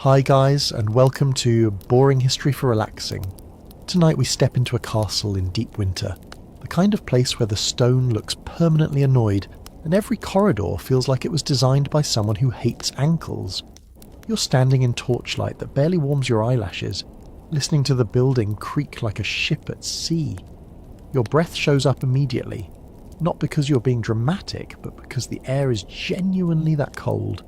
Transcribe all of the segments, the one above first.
Hi guys, and welcome to Boring History for Relaxing. Tonight we step into a castle in deep winter, the kind of place where the stone looks permanently annoyed and every corridor feels like it was designed by someone who hates ankles. You're standing in torchlight that barely warms your eyelashes, listening to the building creak like a ship at sea. Your breath shows up immediately, not because you're being dramatic, but because the air is genuinely that cold.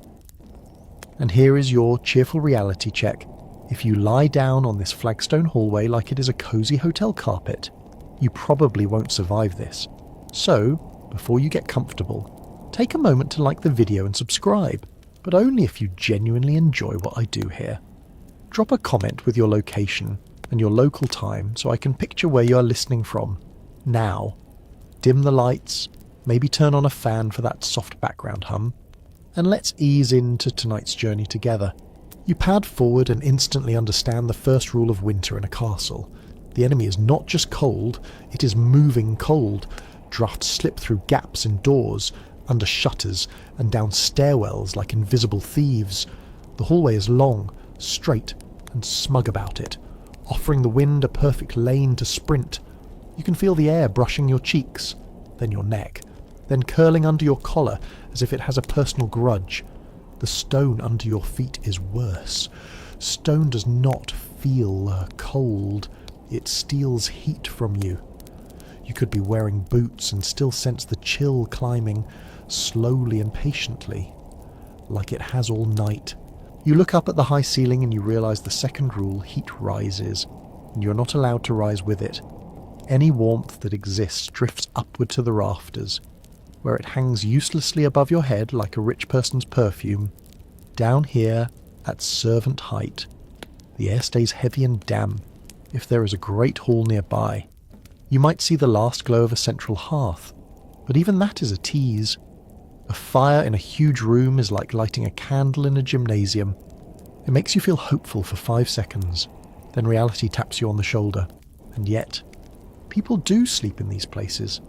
And here is your cheerful reality check. If you lie down on this flagstone hallway like it is a cozy hotel carpet, you probably won't survive this. So, before you get comfortable, take a moment to like the video and subscribe, but only if you genuinely enjoy what I do here. Drop a comment with your location and your local time so I can picture where you are listening from. Now, dim the lights, maybe turn on a fan for that soft background hum, and let's ease into tonight's journey together. You pad forward and instantly understand the first rule of winter in a castle. The enemy is not just cold, it is moving cold. Drafts slip through gaps in doors, under shutters, and down stairwells like invisible thieves. The hallway is long, straight, and smug about it, offering the wind a perfect lane to sprint. You can feel the air brushing your cheeks, then your neck, then curling under your collar as if it has a personal grudge. The stone under your feet is worse. Stone does not feel cold, it steals heat from you. You could be wearing boots and still sense the chill climbing slowly and patiently, like it has all night. You look up at the high ceiling and you realise the second rule, heat rises, and you're not allowed to rise with it. Any warmth that exists drifts upward to the rafters, where it hangs uselessly above your head like a rich person's perfume. Down here, at servant height, the air stays heavy and damp if there is a great hall nearby. You might see the last glow of a central hearth, but even that is a tease. A fire in a huge room is like lighting a candle in a gymnasium. It makes you feel hopeful for 5 seconds, then reality taps you on the shoulder. And yet, people do sleep in these places.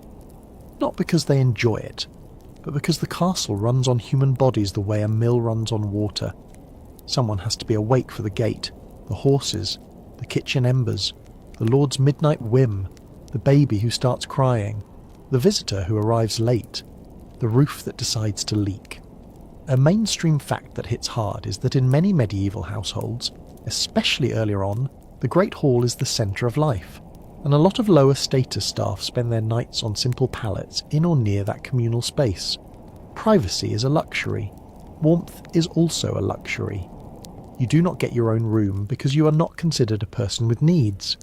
Not because they enjoy it, but because the castle runs on human bodies the way a mill runs on water. Someone has to be awake for the gate, the horses, the kitchen embers, the lord's midnight whim, the baby who starts crying, the visitor who arrives late, the roof that decides to leak. A mainstream fact that hits hard is that in many medieval households, especially earlier on, the Great Hall is the centre of life. And a lot of lower status staff spend their nights on simple pallets in or near that communal space. Privacy is a luxury. Warmth is also a luxury. You do not get your own room because you are not considered a person with needs.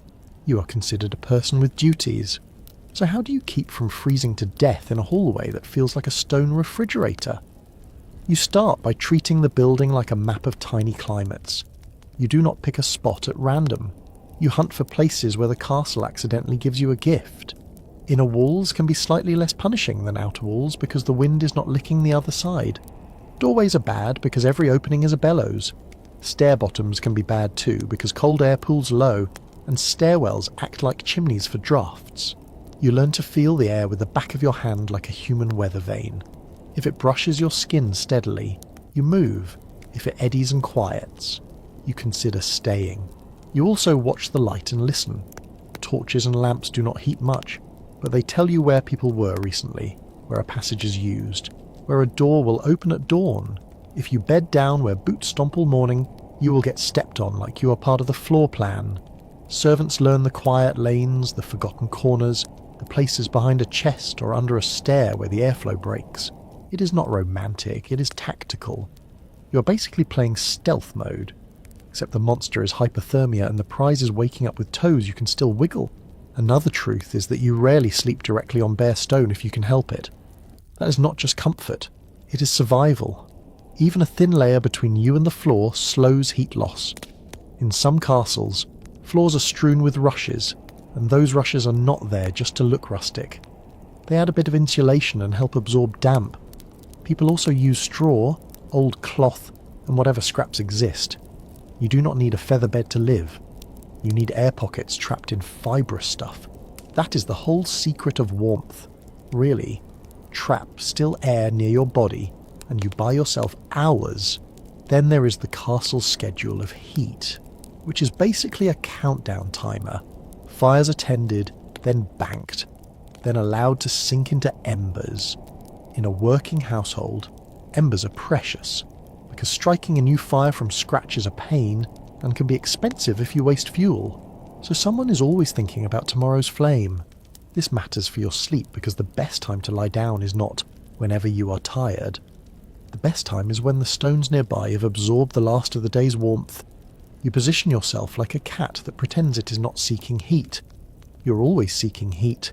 You are considered a person with duties. So how do you keep from freezing to death in a hallway that feels like a stone refrigerator? You start by treating the building like a map of tiny climates. You do not pick a spot at random. You hunt for places where the castle accidentally gives you a gift. Inner walls can be slightly less punishing than outer walls because the wind is not licking the other side. Doorways are bad because every opening is a bellows. Stair bottoms can be bad too because cold air pools low, and stairwells act like chimneys for drafts. You learn to feel the air with the back of your hand like a human weather vane. If it brushes your skin steadily, you move. If it eddies and quiets, you consider staying. You also watch the light and listen. Torches and lamps do not heat much, but they tell you where people were recently, where a passage is used, where a door will open at dawn. If you bed down where boots stomp all morning, you will get stepped on like you are part of the floor plan. Servants learn the quiet lanes, the forgotten corners, the places behind a chest or under a stair where the airflow breaks. It is not romantic, it is tactical. You are basically playing stealth mode. Except the monster is hypothermia and the prize is waking up with toes you can still wiggle. Another truth is that you rarely sleep directly on bare stone if you can help it. That is not just comfort, it is survival. Even a thin layer between you and the floor slows heat loss. In some castles, floors are strewn with rushes, and those rushes are not there just to look rustic. They add a bit of insulation and help absorb damp. People also use straw, old cloth, and whatever scraps exist. You do not need a feather bed to live. You need air pockets trapped in fibrous stuff. That is the whole secret of warmth. Really, trap still air near your body and you buy yourself hours Then there is the castle's schedule of heat, which is basically a countdown timer. Fires are tended, then banked, then allowed to sink into embers. In a working household, embers are precious, because striking a new fire from scratch is a pain and can be expensive if you waste fuel. So someone is always thinking about tomorrow's flame. This matters for your sleep because the best time to lie down is not whenever you are tired. The best time is when the stones nearby have absorbed the last of the day's warmth. You position yourself like a cat that pretends it is not seeking heat. You're always seeking heat.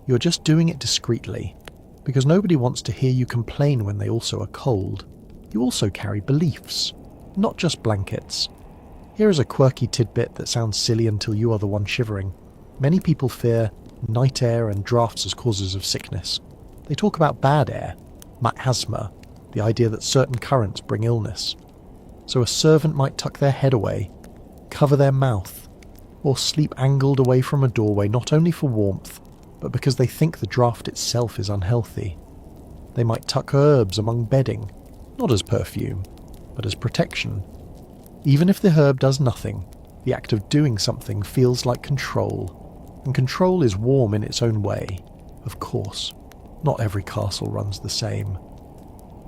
You're just doing it discreetly, because nobody wants to hear you complain when they also are cold. You also carry beliefs, not just blankets. Here is a quirky tidbit that sounds silly until you are the one shivering. Many people fear night air and drafts as causes of sickness. They talk about bad air, miasma, the idea that certain currents bring illness. So a servant might tuck their head away, cover their mouth, or sleep angled away from a doorway not only for warmth, but because they think the draft itself is unhealthy. They might tuck herbs among bedding, not as perfume, but as protection. Even if the herb does nothing, the act of doing something feels like control, and control is warm in its own way. Of course, not every castle runs the same.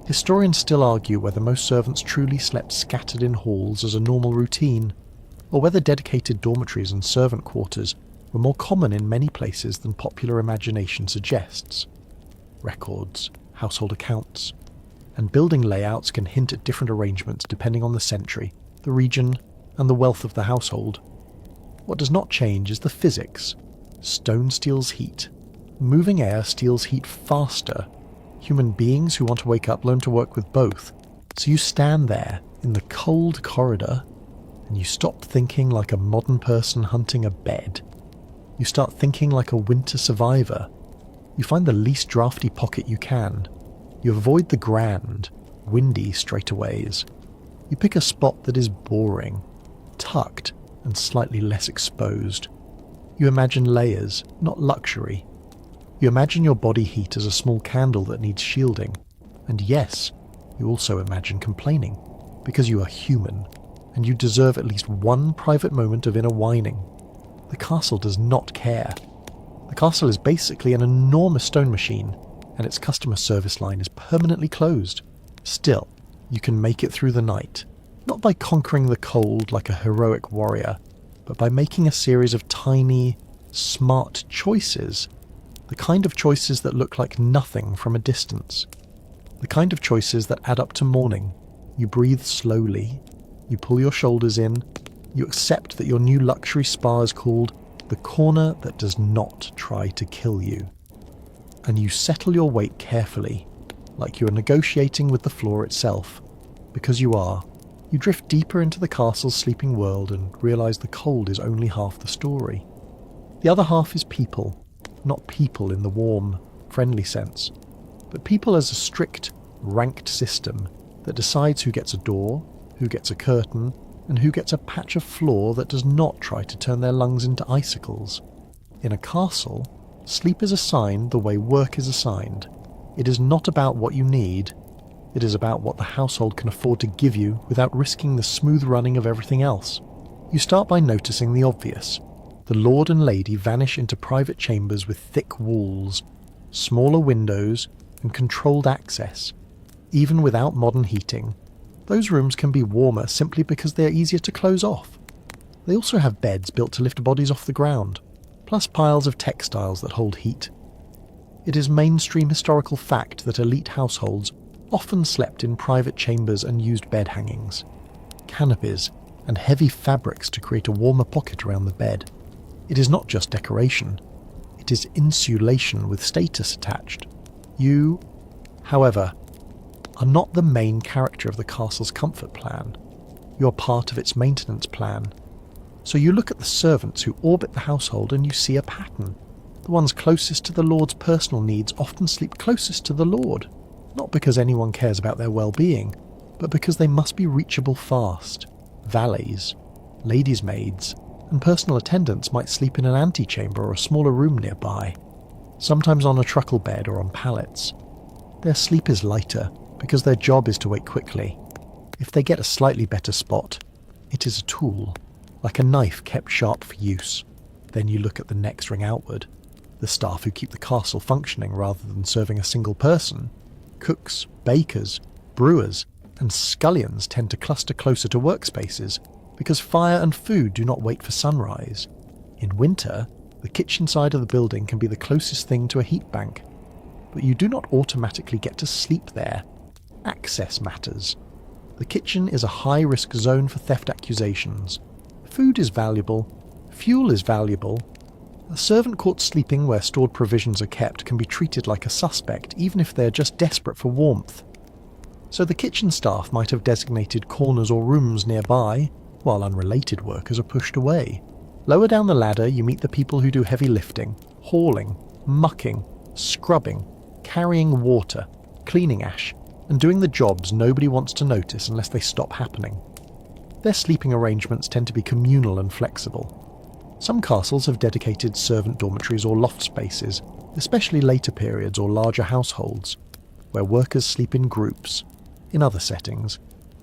Historians still argue whether most servants truly slept scattered in halls as a normal routine, or whether dedicated dormitories and servant quarters were more common in many places than popular imagination suggests. Records, household accounts, and building layouts can hint at different arrangements depending on the century, the region, and the wealth of the household. What does not change is the physics. Stone steals heat. Moving air steals heat faster. Human beings who want to wake up learn to work with both. So you stand there in the cold corridor and you stop thinking like a modern person hunting a bed. You start thinking like a winter survivor. You find the least drafty pocket you can. You avoid the grand, windy straightaways. You pick a spot that is boring, tucked, and slightly less exposed. You imagine layers, not luxury. You imagine your body heat as a small candle that needs shielding. And yes, you also imagine complaining, because you are human, and you deserve at least one private moment of inner whining. The castle does not care. The castle is basically an enormous stone machine, and its customer service line is permanently closed. Still, you can make it through the night, not by conquering the cold like a heroic warrior, but by making a series of tiny, smart choices. The kind of choices that look like nothing from a distance. The kind of choices that add up to morning. You breathe slowly. You pull your shoulders in. You accept that your new luxury spa is called the corner that does not try to kill you. And you settle your weight carefully, like you are negotiating with the floor itself. Because you are. You drift deeper into the castle's sleeping world and realize the cold is only half the story. The other half is people. Not people in the warm, friendly sense, but people as a strict, ranked system that decides who gets a door, who gets a curtain, and who gets a patch of floor that does not try to turn their lungs into icicles. In a castle, sleep is assigned the way work is assigned. It is not about what you need. It is about what the household can afford to give you without risking the smooth running of everything else. You start by noticing the obvious. The lord and lady vanish into private chambers with thick walls, smaller windows, and controlled access. Even without modern heating, those rooms can be warmer simply because they are easier to close off. They also have beds built to lift bodies off the ground, plus piles of textiles that hold heat. It is mainstream historical fact that elite households often slept in private chambers and used bed hangings, canopies, and heavy fabrics to create a warmer pocket around the bed. It is not just decoration. It is insulation with status attached. You, however, are not the main character of the castle's comfort plan. You are part of its maintenance plan. So you look at the servants who orbit the household and you see a pattern. The ones closest to the Lord's personal needs often sleep closest to the Lord, not because anyone cares about their well-being, but because they must be reachable fast. Valets, ladies' maids, and personal attendants might sleep in an antechamber or a smaller room nearby, sometimes on a truckle bed or on pallets. Their sleep is lighter because their job is to wake quickly. If they get a slightly better spot, it is a tool, like a knife kept sharp for use. Then you look at the next ring outward, the staff who keep the castle functioning rather than serving a single person. Cooks, bakers, brewers, and scullions tend to cluster closer to workspaces because fire and food do not wait for sunrise. In winter, the kitchen side of the building can be the closest thing to a heat bank, but you do not automatically get to sleep there. Access matters. The kitchen is a high-risk zone for theft accusations. Food is valuable, fuel is valuable. A servant caught sleeping where stored provisions are kept can be treated like a suspect, even if they are just desperate for warmth. So the kitchen staff might have designated corners or rooms nearby, while unrelated workers are pushed away. Lower down the ladder, you meet the people who do heavy lifting, hauling, mucking, scrubbing, carrying water, cleaning ash, and doing the jobs nobody wants to notice unless they stop happening. Their sleeping arrangements tend to be communal and flexible. Some castles have dedicated servant dormitories or loft spaces, especially later periods or larger households, where workers sleep in groups. In other settings,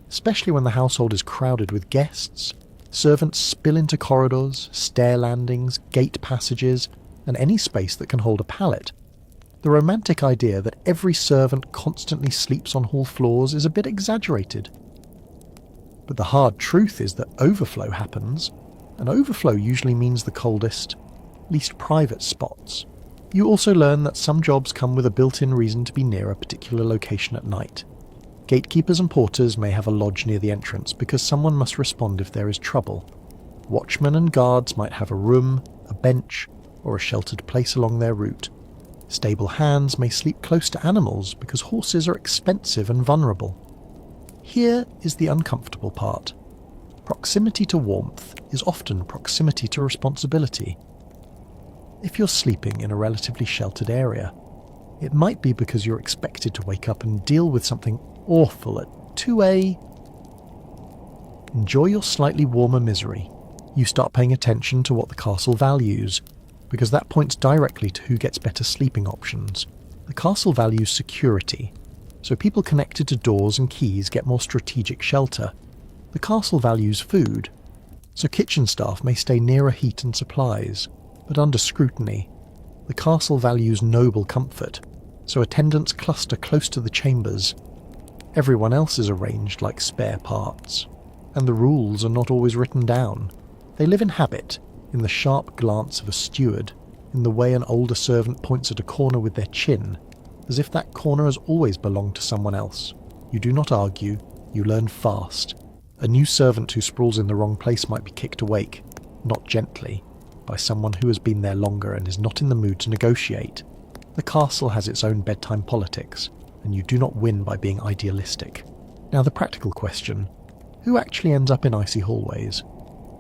especially when the household is crowded with guests, servants spill into corridors, stair landings, gate passages, and any space that can hold a pallet. The romantic idea that every servant constantly sleeps on hall floors is a bit exaggerated. But the hard truth is that overflow happens, and overflow usually means the coldest, least private spots. You also learn that some jobs come with a built-in reason to be near a particular location at night. Gatekeepers and porters may have a lodge near the entrance because someone must respond if there is trouble. Watchmen and guards might have a room, a bench, or a sheltered place along their route. Stable hands may sleep close to animals because horses are expensive and vulnerable. Here is the uncomfortable part. Proximity to warmth is often proximity to responsibility. If you're sleeping in a relatively sheltered area, it might be because you're expected to wake up and deal with something awful at 2 Enjoy your slightly warmer misery. You start paying attention to what the castle values, because that points directly to who gets better sleeping options. The castle values security, so people connected to doors and keys get more strategic shelter. The castle values food, so kitchen staff may stay nearer heat and supplies, but under scrutiny. The castle values noble comfort, so attendants cluster close to the chambers. Everyone else is arranged like spare parts, and the rules are not always written down. They live in habit, in the sharp glance of a steward, in the way an older servant points at a corner with their chin, as if that corner has always belonged to someone else. You do not argue, you learn fast. A new servant who sprawls in the wrong place might be kicked awake, not gently, by someone who has been there longer and is not in the mood to negotiate. The castle has its own bedtime politics, and you do not win by being idealistic. Now the practical question: who actually ends up in icy hallways?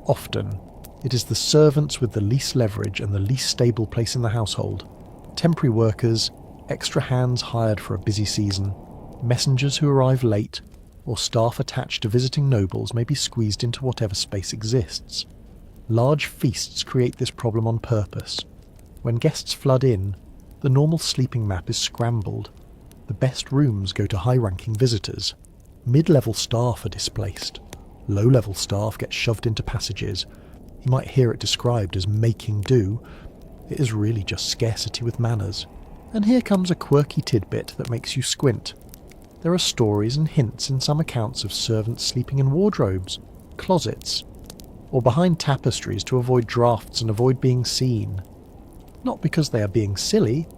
Often, it is the servants with the least leverage and the least stable place in the household. Temporary workers, extra hands hired for a busy season, messengers who arrive late, or staff attached to visiting nobles may be squeezed into whatever space exists. Large feasts create this problem on purpose. When guests flood in, the normal sleeping map is scrambled. The best rooms go to high-ranking visitors. Mid-level staff are displaced. Low-level staff get shoved into passages. You might hear it described as making do. It is really just scarcity with manners. And here comes a quirky tidbit that makes you squint. There are stories and hints in some accounts of servants sleeping in wardrobes, closets, or behind tapestries to avoid drafts and avoid being seen. Not because they are being silly,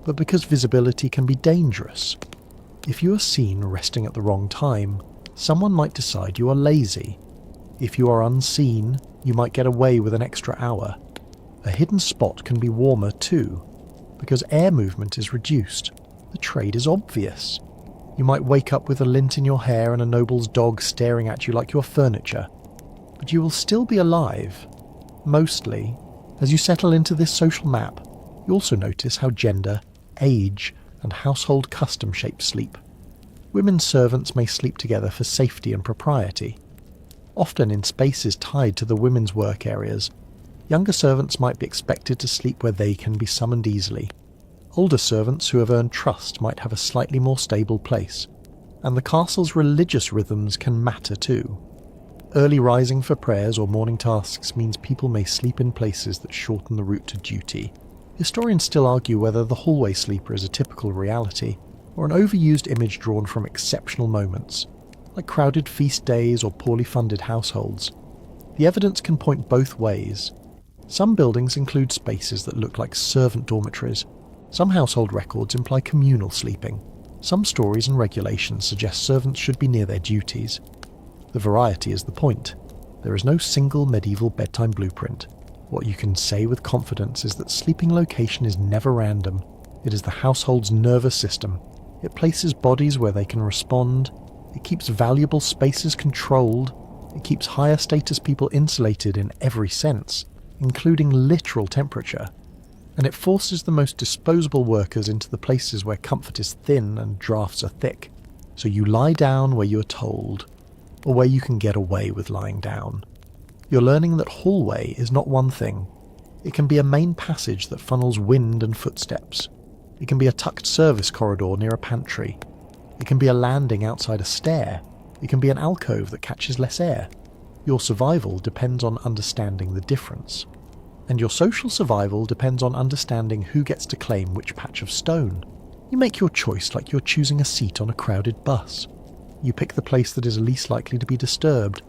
but because visibility can be dangerous. If you are seen resting at the wrong time, someone might decide you are lazy. If you are unseen, you might get away with an extra hour. A hidden spot can be warmer too, because air movement is reduced. The trade is obvious. You might wake up with a lint in your hair and a noble's dog staring at you like you're furniture. But you will still be alive. Mostly. As you settle into this social map, you also notice how gender, age, and household custom shape sleep. Women servants may sleep together for safety and propriety. Often in spaces tied to the women's work areas, younger servants might be expected to sleep where they can be summoned easily. Older servants who have earned trust might have a slightly more stable place. And the castle's religious rhythms can matter too. Early rising for prayers or morning tasks means people may sleep in places that shorten the route to duty. Historians still argue whether the hallway sleeper is a typical reality, or an overused image drawn from exceptional moments, like crowded feast days or poorly funded households. The evidence can point both ways. Some buildings include spaces that look like servant dormitories. Some household records imply communal sleeping. Some stories and regulations suggest servants should be near their duties. The variety is the point. There is no single medieval bedtime blueprint. What you can say with confidence is that sleeping location is never random. It is the household's nervous system. It places bodies where they can respond. It keeps valuable spaces controlled. It keeps higher status people insulated in every sense, including literal temperature. And it forces the most disposable workers into the places where comfort is thin and drafts are thick. So you lie down where you are told, or where you can get away with lying down. You're learning that hallway is not one thing. It can be a main passage that funnels wind and footsteps. It can be a tucked service corridor near a pantry. It can be a landing outside a stair. It can be an alcove that catches less air. Your survival depends on understanding the difference. And your social survival depends on understanding who gets to claim which patch of stone. You make your choice like you're choosing a seat on a crowded bus. You pick the place that is least likely to be disturbed,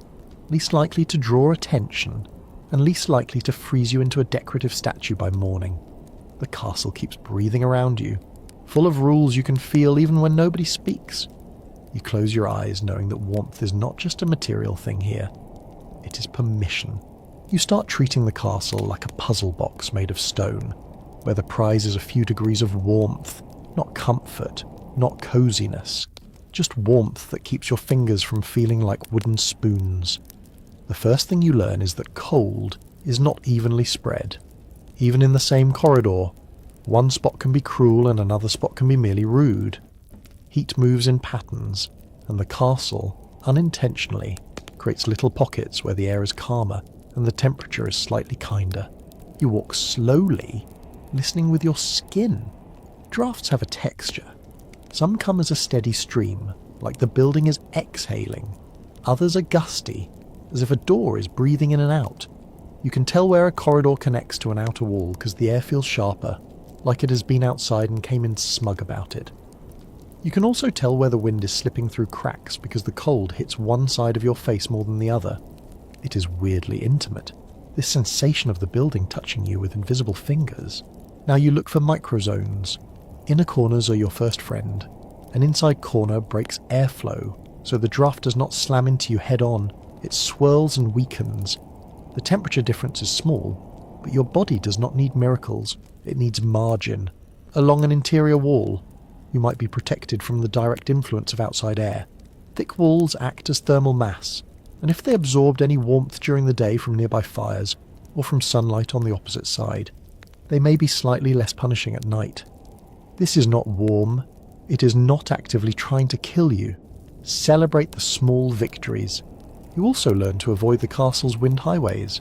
least likely to draw attention, and least likely to freeze you into a decorative statue by morning. The castle keeps breathing around you, full of rules you can feel even when nobody speaks. You close your eyes knowing that warmth is not just a material thing here. It is permission. You start treating the castle like a puzzle box made of stone, where the prize is a few degrees of warmth, not comfort, not coziness, just warmth that keeps your fingers from feeling like wooden spoons. The first thing you learn is that cold is not evenly spread. Even in the same corridor, one spot can be cruel and another spot can be merely rude. Heat moves in patterns, and the castle, unintentionally, creates little pockets where the air is calmer and the temperature is slightly kinder. You walk slowly, listening with your skin. Drafts have a texture. Some come as a steady stream, like the building is exhaling. Others are gusty, as if a door is breathing in and out. You can tell where a corridor connects to an outer wall because the air feels sharper, like it has been outside and came in smug about it. You can also tell where the wind is slipping through cracks because the cold hits one side of your face more than the other. It is weirdly intimate, this sensation of the building touching you with invisible fingers. Now you look for microzones. Inner corners are your first friend. An inside corner breaks airflow, so the draft does not slam into you head on. It swirls and weakens. The temperature difference is small, but your body does not need miracles. It needs margin. Along an interior wall, you might be protected from the direct influence of outside air. Thick walls act as thermal mass, and if they absorbed any warmth during the day from nearby fires, or from sunlight on the opposite side, they may be slightly less punishing at night. This is not warm. It is not actively trying to kill you. Celebrate the small victories. You also learn to avoid the castle's wind highways.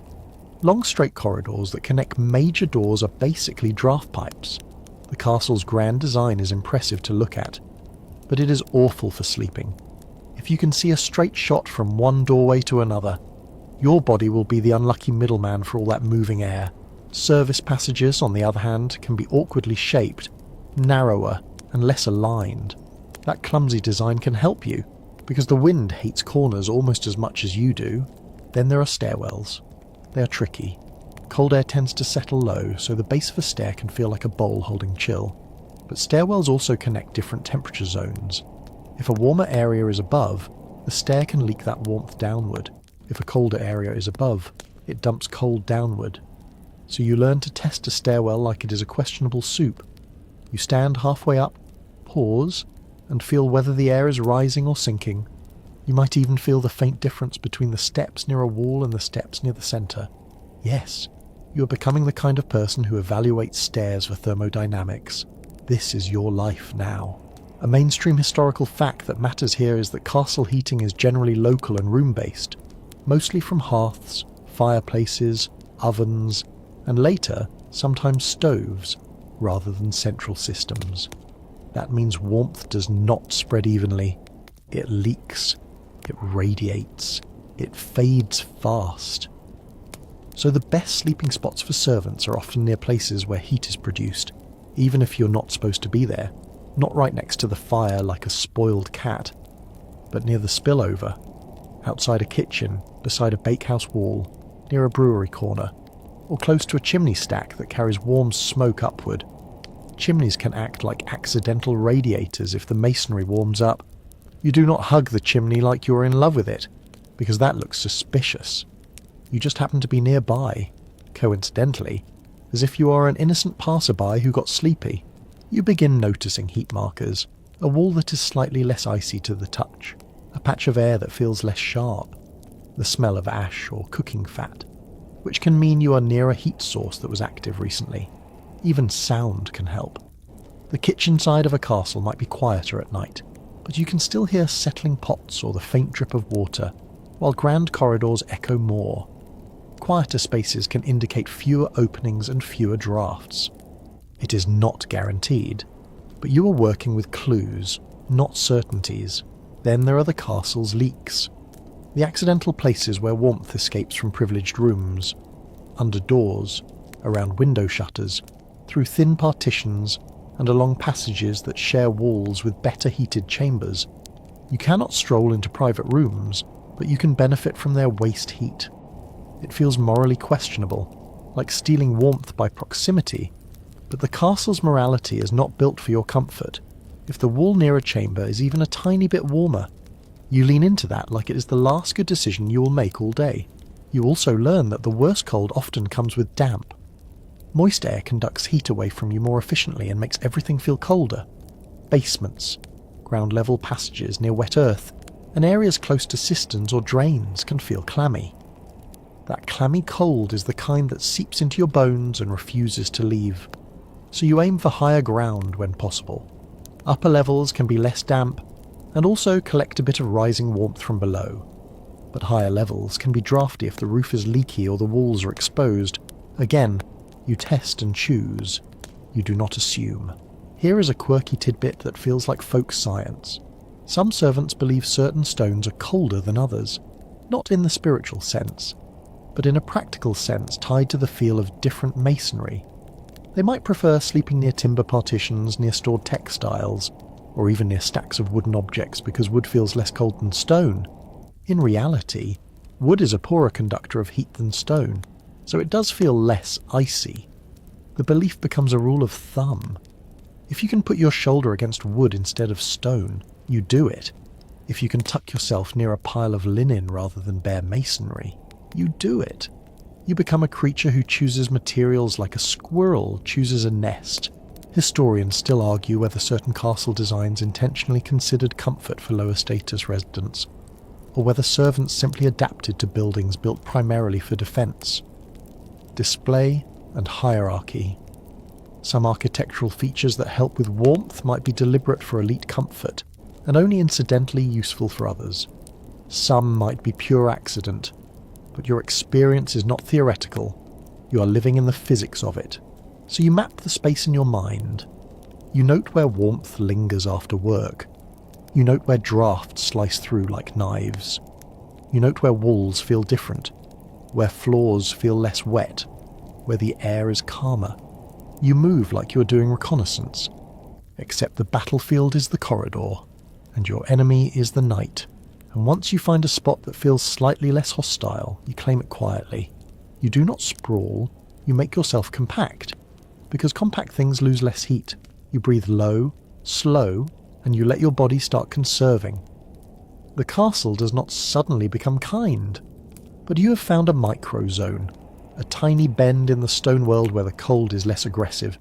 Long straight corridors that connect major doors are basically draft pipes. The castle's grand design is impressive to look at, but it is awful for sleeping. If you can see a straight shot from one doorway to another, your body will be the unlucky middleman for all that moving air. Service passages, on the other hand, can be awkwardly shaped, narrower and less aligned. That clumsy design can help you, because the wind hates corners almost as much as you do. Then there are stairwells. They are tricky. Cold air tends to settle low, so the base of a stair can feel like a bowl holding chill. But stairwells also connect different temperature zones. If a warmer area is above, the stair can leak that warmth downward. If a colder area is above, it dumps cold downward. So you learn to test a stairwell like it is a questionable soup. You stand halfway up, pause, and feel whether the air is rising or sinking. You might even feel the faint difference between the steps near a wall and the steps near the centre. Yes, you are becoming the kind of person who evaluates stairs for thermodynamics. This is your life now. A mainstream historical fact that matters here is that castle heating is generally local and room-based, mostly from hearths, fireplaces, ovens, and later, sometimes stoves, rather than central systems. That means warmth does not spread evenly. It leaks, it radiates, it fades fast. So the best sleeping spots for servants are often near places where heat is produced, even if you're not supposed to be there, not right next to the fire like a spoiled cat, but near the spillover, outside a kitchen, beside a bakehouse wall, near a brewery corner, or close to a chimney stack that carries warm smoke upward. Chimneys can act like accidental radiators if the masonry warms up. You do not hug the chimney like you're in love with it, because that looks suspicious. You just happen to be nearby, coincidentally, as if you are an innocent passerby who got sleepy. You begin noticing heat markers, a wall that is slightly less icy to the touch, a patch of air that feels less sharp, the smell of ash or cooking fat, which can mean you are near a heat source that was active recently. Even sound can help. The kitchen side of a castle might be quieter at night, but you can still hear settling pots or the faint drip of water, while grand corridors echo more. Quieter spaces can indicate fewer openings and fewer drafts. It is not guaranteed, but you are working with clues, not certainties. Then there are the castle's leaks, the accidental places where warmth escapes from privileged rooms, under doors, around window shutters, through thin partitions, and along passages that share walls with better heated chambers. You cannot stroll into private rooms, but you can benefit from their waste heat. It feels morally questionable, like stealing warmth by proximity, but the castle's morality is not built for your comfort. If the wall near a chamber is even a tiny bit warmer, you lean into that like it is the last good decision you will make all day. You also learn that the worst cold often comes with damp. Moist air conducts heat away from you more efficiently and makes everything feel colder. Basements, ground-level passages near wet earth, and areas close to cisterns or drains can feel clammy. That clammy cold is the kind that seeps into your bones and refuses to leave. So you aim for higher ground when possible. Upper levels can be less damp, and also collect a bit of rising warmth from below. But higher levels can be drafty if the roof is leaky or the walls are exposed. Again, you test and choose. You do not assume. Here is a quirky tidbit that feels like folk science. Some servants believe certain stones are colder than others, not in the spiritual sense, but in a practical sense tied to the feel of different masonry. They might prefer sleeping near timber partitions, near stored textiles, or even near stacks of wooden objects because wood feels less cold than stone. In reality, wood is a poorer conductor of heat than stone, so it does feel less icy. The belief becomes a rule of thumb. If you can put your shoulder against wood instead of stone, you do it. If you can tuck yourself near a pile of linen rather than bare masonry, you do it. You become a creature who chooses materials like a squirrel chooses a nest. Historians still argue whether certain castle designs intentionally considered comfort for lower status residents, or whether servants simply adapted to buildings built primarily for defense. Display and hierarchy. Some architectural features that help with warmth might be deliberate for elite comfort, and only incidentally useful for others. Some might be pure accident, but your experience is not theoretical. You are living in the physics of it. So you map the space in your mind. You note where warmth lingers after work. You note where drafts slice through like knives. You note where walls feel different, where floors feel less wet, where the air is calmer. You move like you're doing reconnaissance, except the battlefield is the corridor, and your enemy is the night. And once you find a spot that feels slightly less hostile, you claim it quietly. You do not sprawl, you make yourself compact, because compact things lose less heat. You breathe low, slow, and you let your body start conserving. The castle does not suddenly become kind, but you have found a microzone, a tiny bend in the stone world where the cold is less aggressive.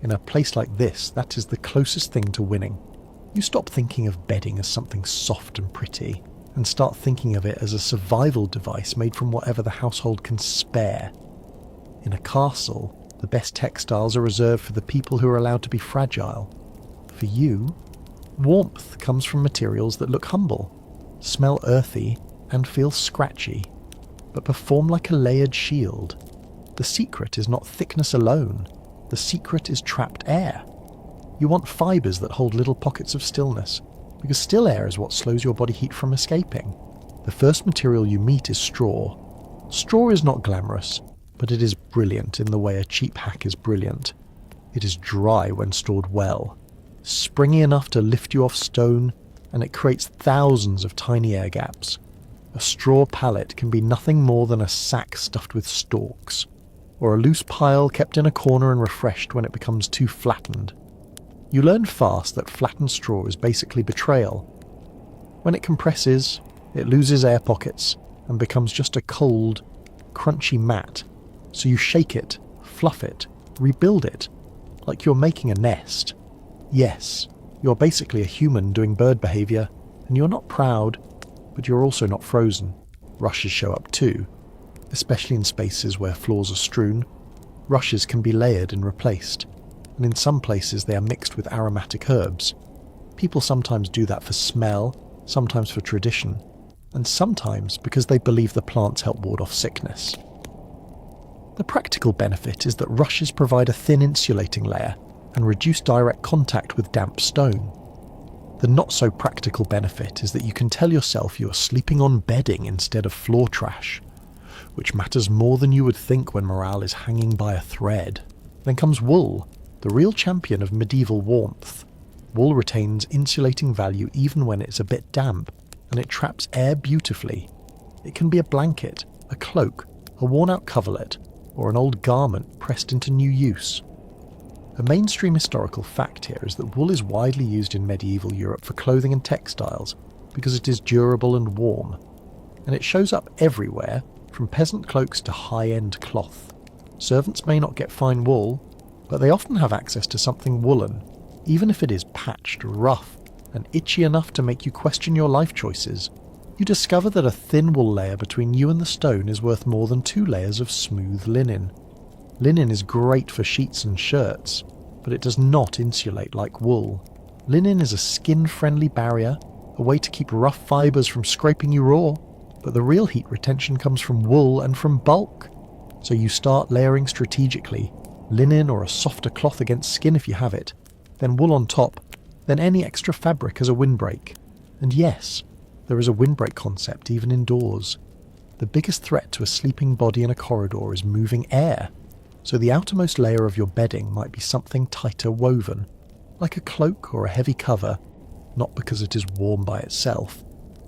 In a place like this, that is the closest thing to winning. You stop thinking of bedding as something soft and pretty, and start thinking of it as a survival device made from whatever the household can spare. In a castle, the best textiles are reserved for the people who are allowed to be fragile. For you, warmth comes from materials that look humble, smell earthy, and feel scratchy, but perform like a layered shield. The secret is not thickness alone. The secret is trapped air. You want fibres that hold little pockets of stillness, because still air is what slows your body heat from escaping. The first material you meet is straw. Straw is not glamorous, but it is brilliant in the way a cheap hack is brilliant. It is dry when stored well, springy enough to lift you off stone, and it creates thousands of tiny air gaps. A straw pallet can be nothing more than a sack stuffed with stalks, or a loose pile kept in a corner and refreshed when it becomes too flattened. You learn fast that flattened straw is basically betrayal. When it compresses, it loses air pockets and becomes just a cold, crunchy mat, so you shake it, fluff it, rebuild it, like you're making a nest. Yes, you're basically a human doing bird behaviour, and you're not proud, but you're also not frozen. Rushes show up too, especially in spaces where floors are strewn. Rushes can be layered and replaced, and in some places they are mixed with aromatic herbs. People sometimes do that for smell, sometimes for tradition, and sometimes because they believe the plants help ward off sickness. The practical benefit is that rushes provide a thin insulating layer and reduce direct contact with damp stone. The not-so-practical benefit is that you can tell yourself you are sleeping on bedding instead of floor trash, which matters more than you would think when morale is hanging by a thread. Then comes wool, the real champion of medieval warmth. Wool retains insulating value even when it's a bit damp, and it traps air beautifully. It can be a blanket, a cloak, a worn-out coverlet, or an old garment pressed into new use. A mainstream historical fact here is that wool is widely used in medieval Europe for clothing and textiles because it is durable and warm, and it shows up everywhere, from peasant cloaks to high-end cloth. Servants may not get fine wool, but they often have access to something woolen, even if it is patched, rough, and itchy enough to make you question your life choices. You discover that a thin wool layer between you and the stone is worth more than 2 layers of smooth linen. Linen is great for sheets and shirts, but it does not insulate like wool. Linen is a skin-friendly barrier, a way to keep rough fibres from scraping you raw, but the real heat retention comes from wool and from bulk. So you start layering strategically, linen or a softer cloth against skin if you have it, then wool on top, then any extra fabric as a windbreak. And yes, there is a windbreak concept even indoors. The biggest threat to a sleeping body in a corridor is moving air. So the outermost layer of your bedding might be something tighter woven, like a cloak or a heavy cover, not because it is warm by itself,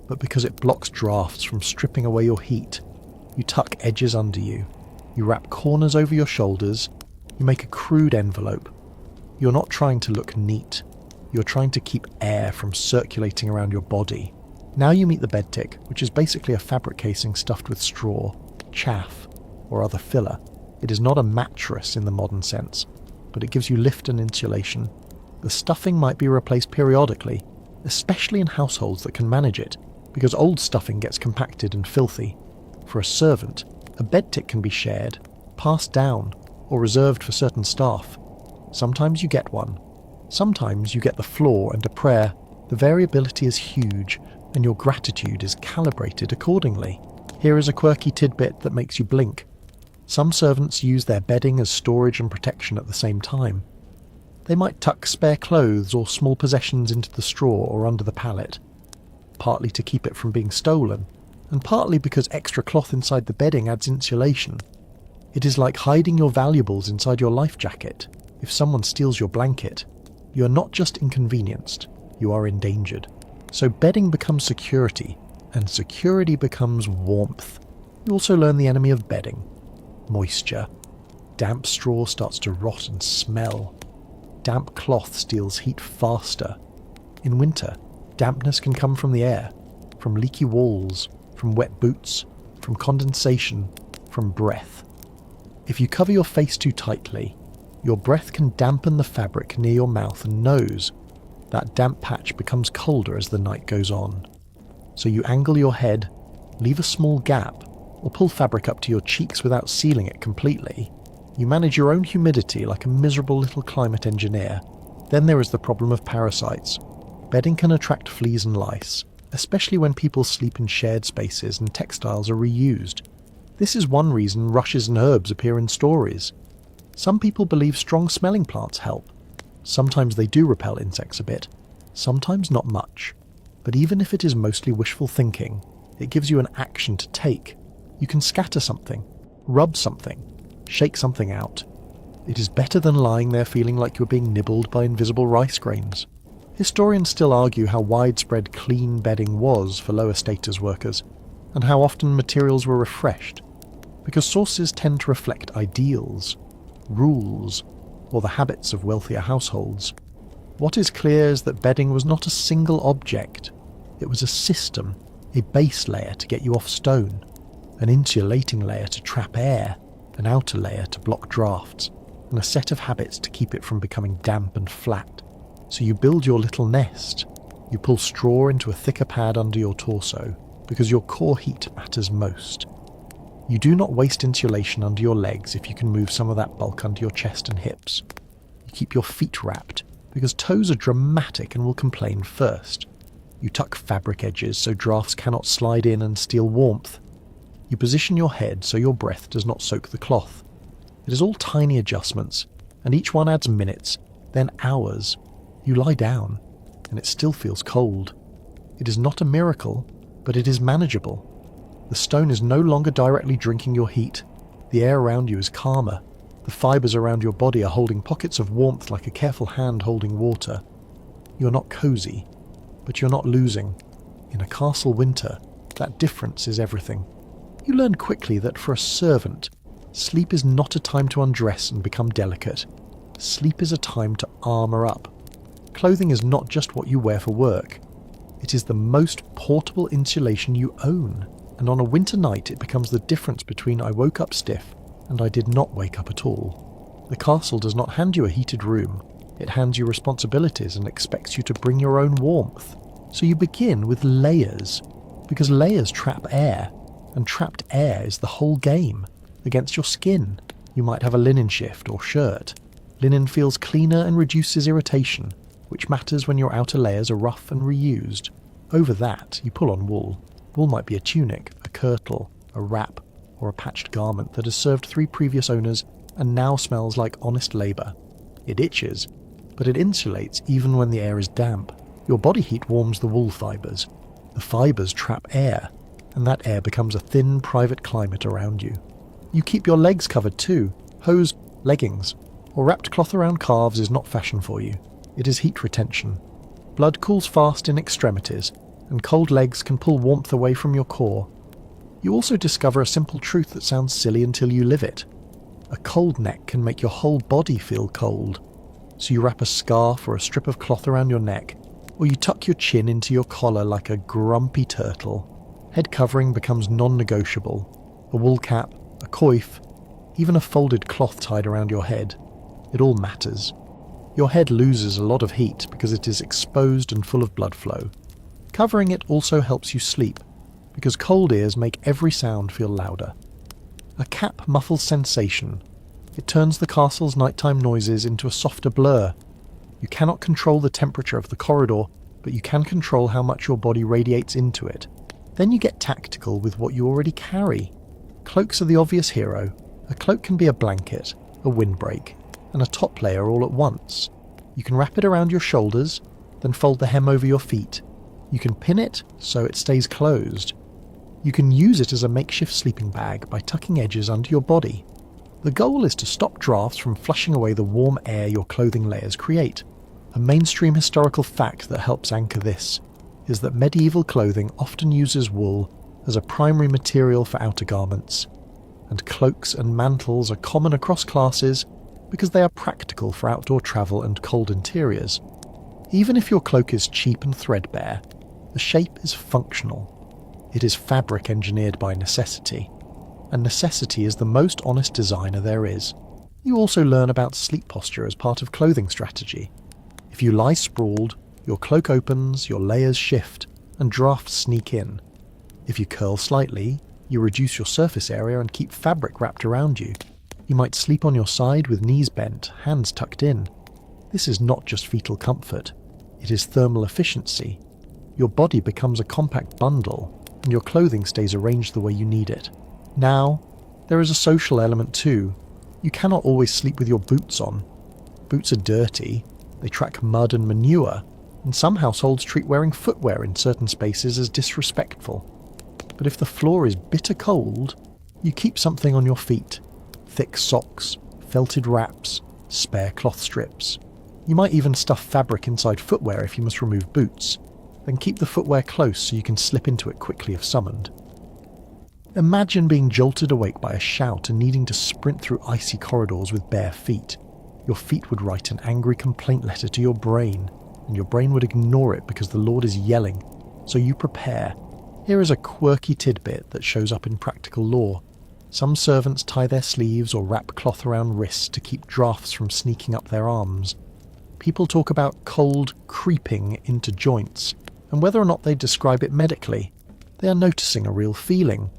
but because it blocks drafts from stripping away your heat. You tuck edges under you, you wrap corners over your shoulders, you make a crude envelope. You're not trying to look neat, you're trying to keep air from circulating around your body. Now you meet the bed tick, which is basically a fabric casing stuffed with straw, chaff, or other filler. It is not a mattress in the modern sense, but it gives you lift and insulation. The stuffing might be replaced periodically, especially in households that can manage it, because old stuffing gets compacted and filthy. For a servant, a bed tick can be shared, passed down, or reserved for certain staff. Sometimes you get one. Sometimes you get the floor and a prayer. The variability is huge, and your gratitude is calibrated accordingly. Here is a quirky tidbit that makes you blink. Some servants use their bedding as storage and protection at the same time. They might tuck spare clothes or small possessions into the straw or under the pallet, partly to keep it from being stolen, and partly because extra cloth inside the bedding adds insulation. It is like hiding your valuables inside your life jacket. If someone steals your blanket, you are not just inconvenienced, you are endangered. So bedding becomes security, and security becomes warmth. You also learn the enemy of bedding: moisture. Damp straw starts to rot and smell. Damp cloth steals heat faster. In winter, dampness can come from the air, from leaky walls, from wet boots, from condensation, from breath. If you cover your face too tightly, your breath can dampen the fabric near your mouth and nose. That damp patch becomes colder as the night goes on. So you angle your head, leave a small gap, or pull fabric up to your cheeks without sealing it completely. You manage your own humidity like a miserable little climate engineer. Then there is the problem of parasites. Bedding can attract fleas and lice, especially when people sleep in shared spaces and textiles are reused. This is one reason rushes and herbs appear in stories. Some people believe strong-smelling plants help. Sometimes they do repel insects a bit, sometimes not much. But even if it is mostly wishful thinking, it gives you an action to take. You can scatter something, rub something, shake something out. It is better than lying there feeling like you're being nibbled by invisible rice grains. Historians still argue how widespread clean bedding was for lower status workers, and how often materials were refreshed, because sources tend to reflect ideals, rules, or the habits of wealthier households. What is clear is that bedding was not a single object. It was a system, a base layer to get you off stone, an insulating layer to trap air, an outer layer to block drafts, and a set of habits to keep it from becoming damp and flat. So you build your little nest. You pull straw into a thicker pad under your torso, because your core heat matters most. You do not waste insulation under your legs if you can move some of that bulk under your chest and hips. You keep your feet wrapped, because toes are dramatic and will complain first. You tuck fabric edges so drafts cannot slide in and steal warmth. You position your head so your breath does not soak the cloth. It is all tiny adjustments, and each one adds minutes, then hours. You lie down, and it still feels cold. It is not a miracle, but it is manageable. The stone is no longer directly drinking your heat. The air around you is calmer. The fibres around your body are holding pockets of warmth like a careful hand holding water. You're not cosy, but you're not losing. In a castle winter, that difference is everything. You learn quickly that for a servant, sleep is not a time to undress and become delicate. Sleep is a time to armour up. Clothing is not just what you wear for work. It is the most portable insulation you own, and on a winter night it becomes the difference between I woke up stiff and I did not wake up at all. The castle does not hand you a heated room. It hands you responsibilities and expects you to bring your own warmth. So you begin with layers, because layers trap air, and trapped air is the whole game. Against your skin, you might have a linen shift or shirt. Linen feels cleaner and reduces irritation, which matters when your outer layers are rough and reused. Over that, you pull on wool. Wool might be a tunic, a kirtle, a wrap, or a patched garment that has served 3 previous owners and now smells like honest labour. It itches, but it insulates even when the air is damp. Your body heat warms the wool fibres. The fibres trap air, and that air becomes a thin private climate around you. You keep your legs covered too. Hose, leggings, or wrapped cloth around calves is not fashion for you. It is heat retention. Blood cools fast in extremities, and cold legs can pull warmth away from your core. You also discover a simple truth that sounds silly until you live it. A cold neck can make your whole body feel cold. So you wrap a scarf or a strip of cloth around your neck, or you tuck your chin into your collar like a grumpy turtle. Head covering becomes non-negotiable. A wool cap, a coif, even a folded cloth tied around your head. It all matters. Your head loses a lot of heat because it is exposed and full of blood flow. Covering it also helps you sleep, because cold ears make every sound feel louder. A cap muffles sensation. It turns the castle's nighttime noises into a softer blur. You cannot control the temperature of the corridor, but you can control how much your body radiates into it. Then you get tactical with what you already carry. Cloaks are the obvious hero. A cloak can be a blanket, a windbreak, and a top layer all at once. You can wrap it around your shoulders, then fold the hem over your feet. You can pin it so it stays closed. You can use it as a makeshift sleeping bag by tucking edges under your body. The goal is to stop drafts from flushing away the warm air your clothing layers create. A mainstream historical fact that helps anchor this is that medieval clothing often uses wool as a primary material for outer garments, and cloaks and mantles are common across classes because they are practical for outdoor travel and cold interiors. Even if your cloak is cheap and threadbare, the shape is functional. It is fabric engineered by necessity, and necessity is the most honest designer there is. You also learn about sleep posture as part of clothing strategy. If you lie sprawled, your cloak opens, your layers shift, and drafts sneak in. If you curl slightly, you reduce your surface area and keep fabric wrapped around you. You might sleep on your side with knees bent, hands tucked in. This is not just fetal comfort, it is thermal efficiency. Your body becomes a compact bundle, and your clothing stays arranged the way you need it. Now, there is a social element too. You cannot always sleep with your boots on. Boots are dirty, they track mud and manure, and some households treat wearing footwear in certain spaces as disrespectful. But if the floor is bitter cold, you keep something on your feet: thick socks, felted wraps, spare cloth strips. You might even stuff fabric inside footwear if you must remove boots, then keep the footwear close so you can slip into it quickly if summoned. Imagine being jolted awake by a shout and needing to sprint through icy corridors with bare feet. Your feet would write an angry complaint letter to your brain, and your brain would ignore it because the Lord is yelling, so you prepare. Here is a quirky tidbit that shows up in practical law. Some servants tie their sleeves or wrap cloth around wrists to keep drafts from sneaking up their arms. People talk about cold creeping into joints, and whether or not they describe it medically, they are noticing a real feeling.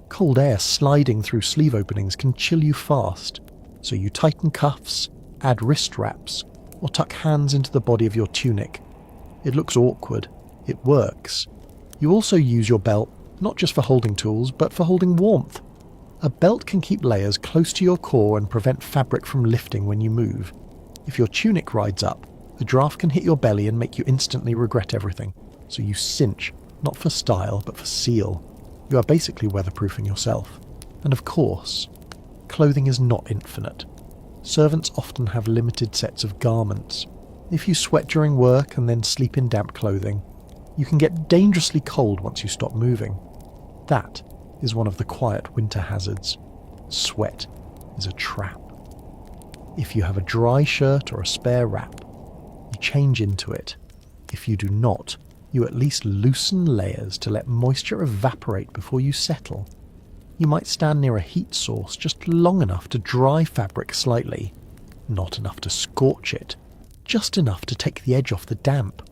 Cold air sliding through sleeve openings can chill you fast, so you tighten cuffs, add wrist wraps, or tuck hands into the body of your tunic. It looks awkward. It works. You also use your belt not just for holding tools, but for holding warmth. A belt can keep layers close to your core and prevent fabric from lifting when you move. If your tunic rides up, the draft can hit your belly and make you instantly regret everything, so you cinch, not for style, but for seal. You are basically weatherproofing yourself. And of course, clothing is not infinite. Servants often have limited sets of garments. If you sweat during work and then sleep in damp clothing, you can get dangerously cold once you stop moving. That is one of the quiet winter hazards. Sweat is a trap. If you have a dry shirt or a spare wrap, you change into it. If you do not, you at least loosen layers to let moisture evaporate before you settle. You might stand near a heat source just long enough to dry fabric slightly, not enough to scorch it, just enough to take the edge off the damp.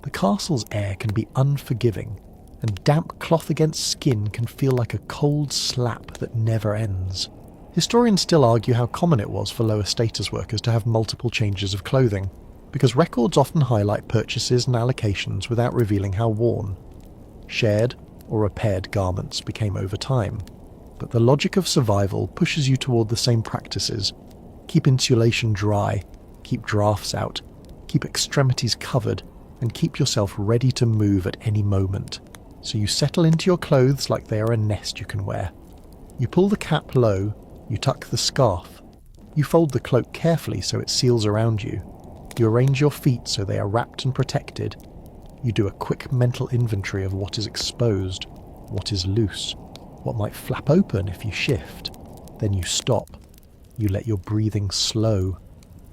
The castle's air can be unforgiving, and damp cloth against skin can feel like a cold slap that never ends. Historians still argue how common it was for lower status workers to have multiple changes of clothing, because records often highlight purchases and allocations without revealing how worn. Shared or repaired garments became over time, but the logic of survival pushes you toward the same practices. Keep insulation dry, keep drafts out, keep extremities covered, and keep yourself ready to move at any moment. So you settle into your clothes like they are a nest you can wear. You pull the cap low, you tuck the scarf. You fold the cloak carefully so it seals around you. You arrange your feet so they are wrapped and protected. You do a quick mental inventory of what is exposed, what is loose, what might flap open if you shift. Then you stop. You let your breathing slow.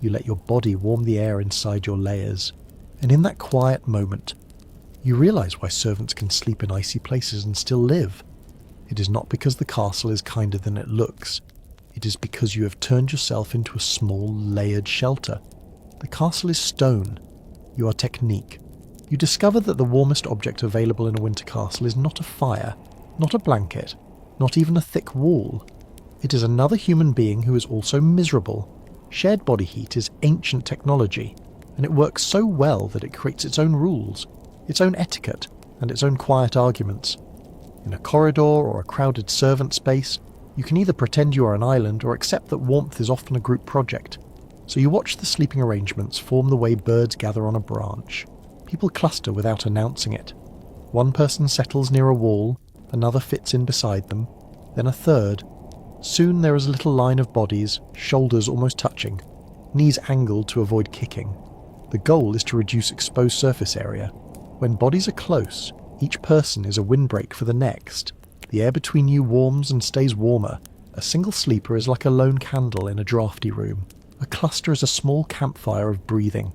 You let your body warm the air inside your layers. And in that quiet moment, you realize why servants can sleep in icy places and still live. It is not because the castle is kinder than it looks. It is because you have turned yourself into a small, layered shelter. The castle is stone. You are technique. You discover that the warmest object available in a winter castle is not a fire, not a blanket, not even a thick wall. It is another human being who is also miserable. Shared body heat is ancient technology, and it works so well that it creates its own rules, its own etiquette, and its own quiet arguments. In a corridor or a crowded servant space, you can either pretend you are an island or accept that warmth is often a group project. So you watch the sleeping arrangements form the way birds gather on a branch. People cluster without announcing it. One person settles near a wall, another fits in beside them, then a third. Soon there is a little line of bodies, shoulders almost touching, knees angled to avoid kicking. The goal is to reduce exposed surface area. When bodies are close, each person is a windbreak for the next. The air between you warms and stays warmer. A single sleeper is like a lone candle in a drafty room. A cluster is a small campfire of breathing,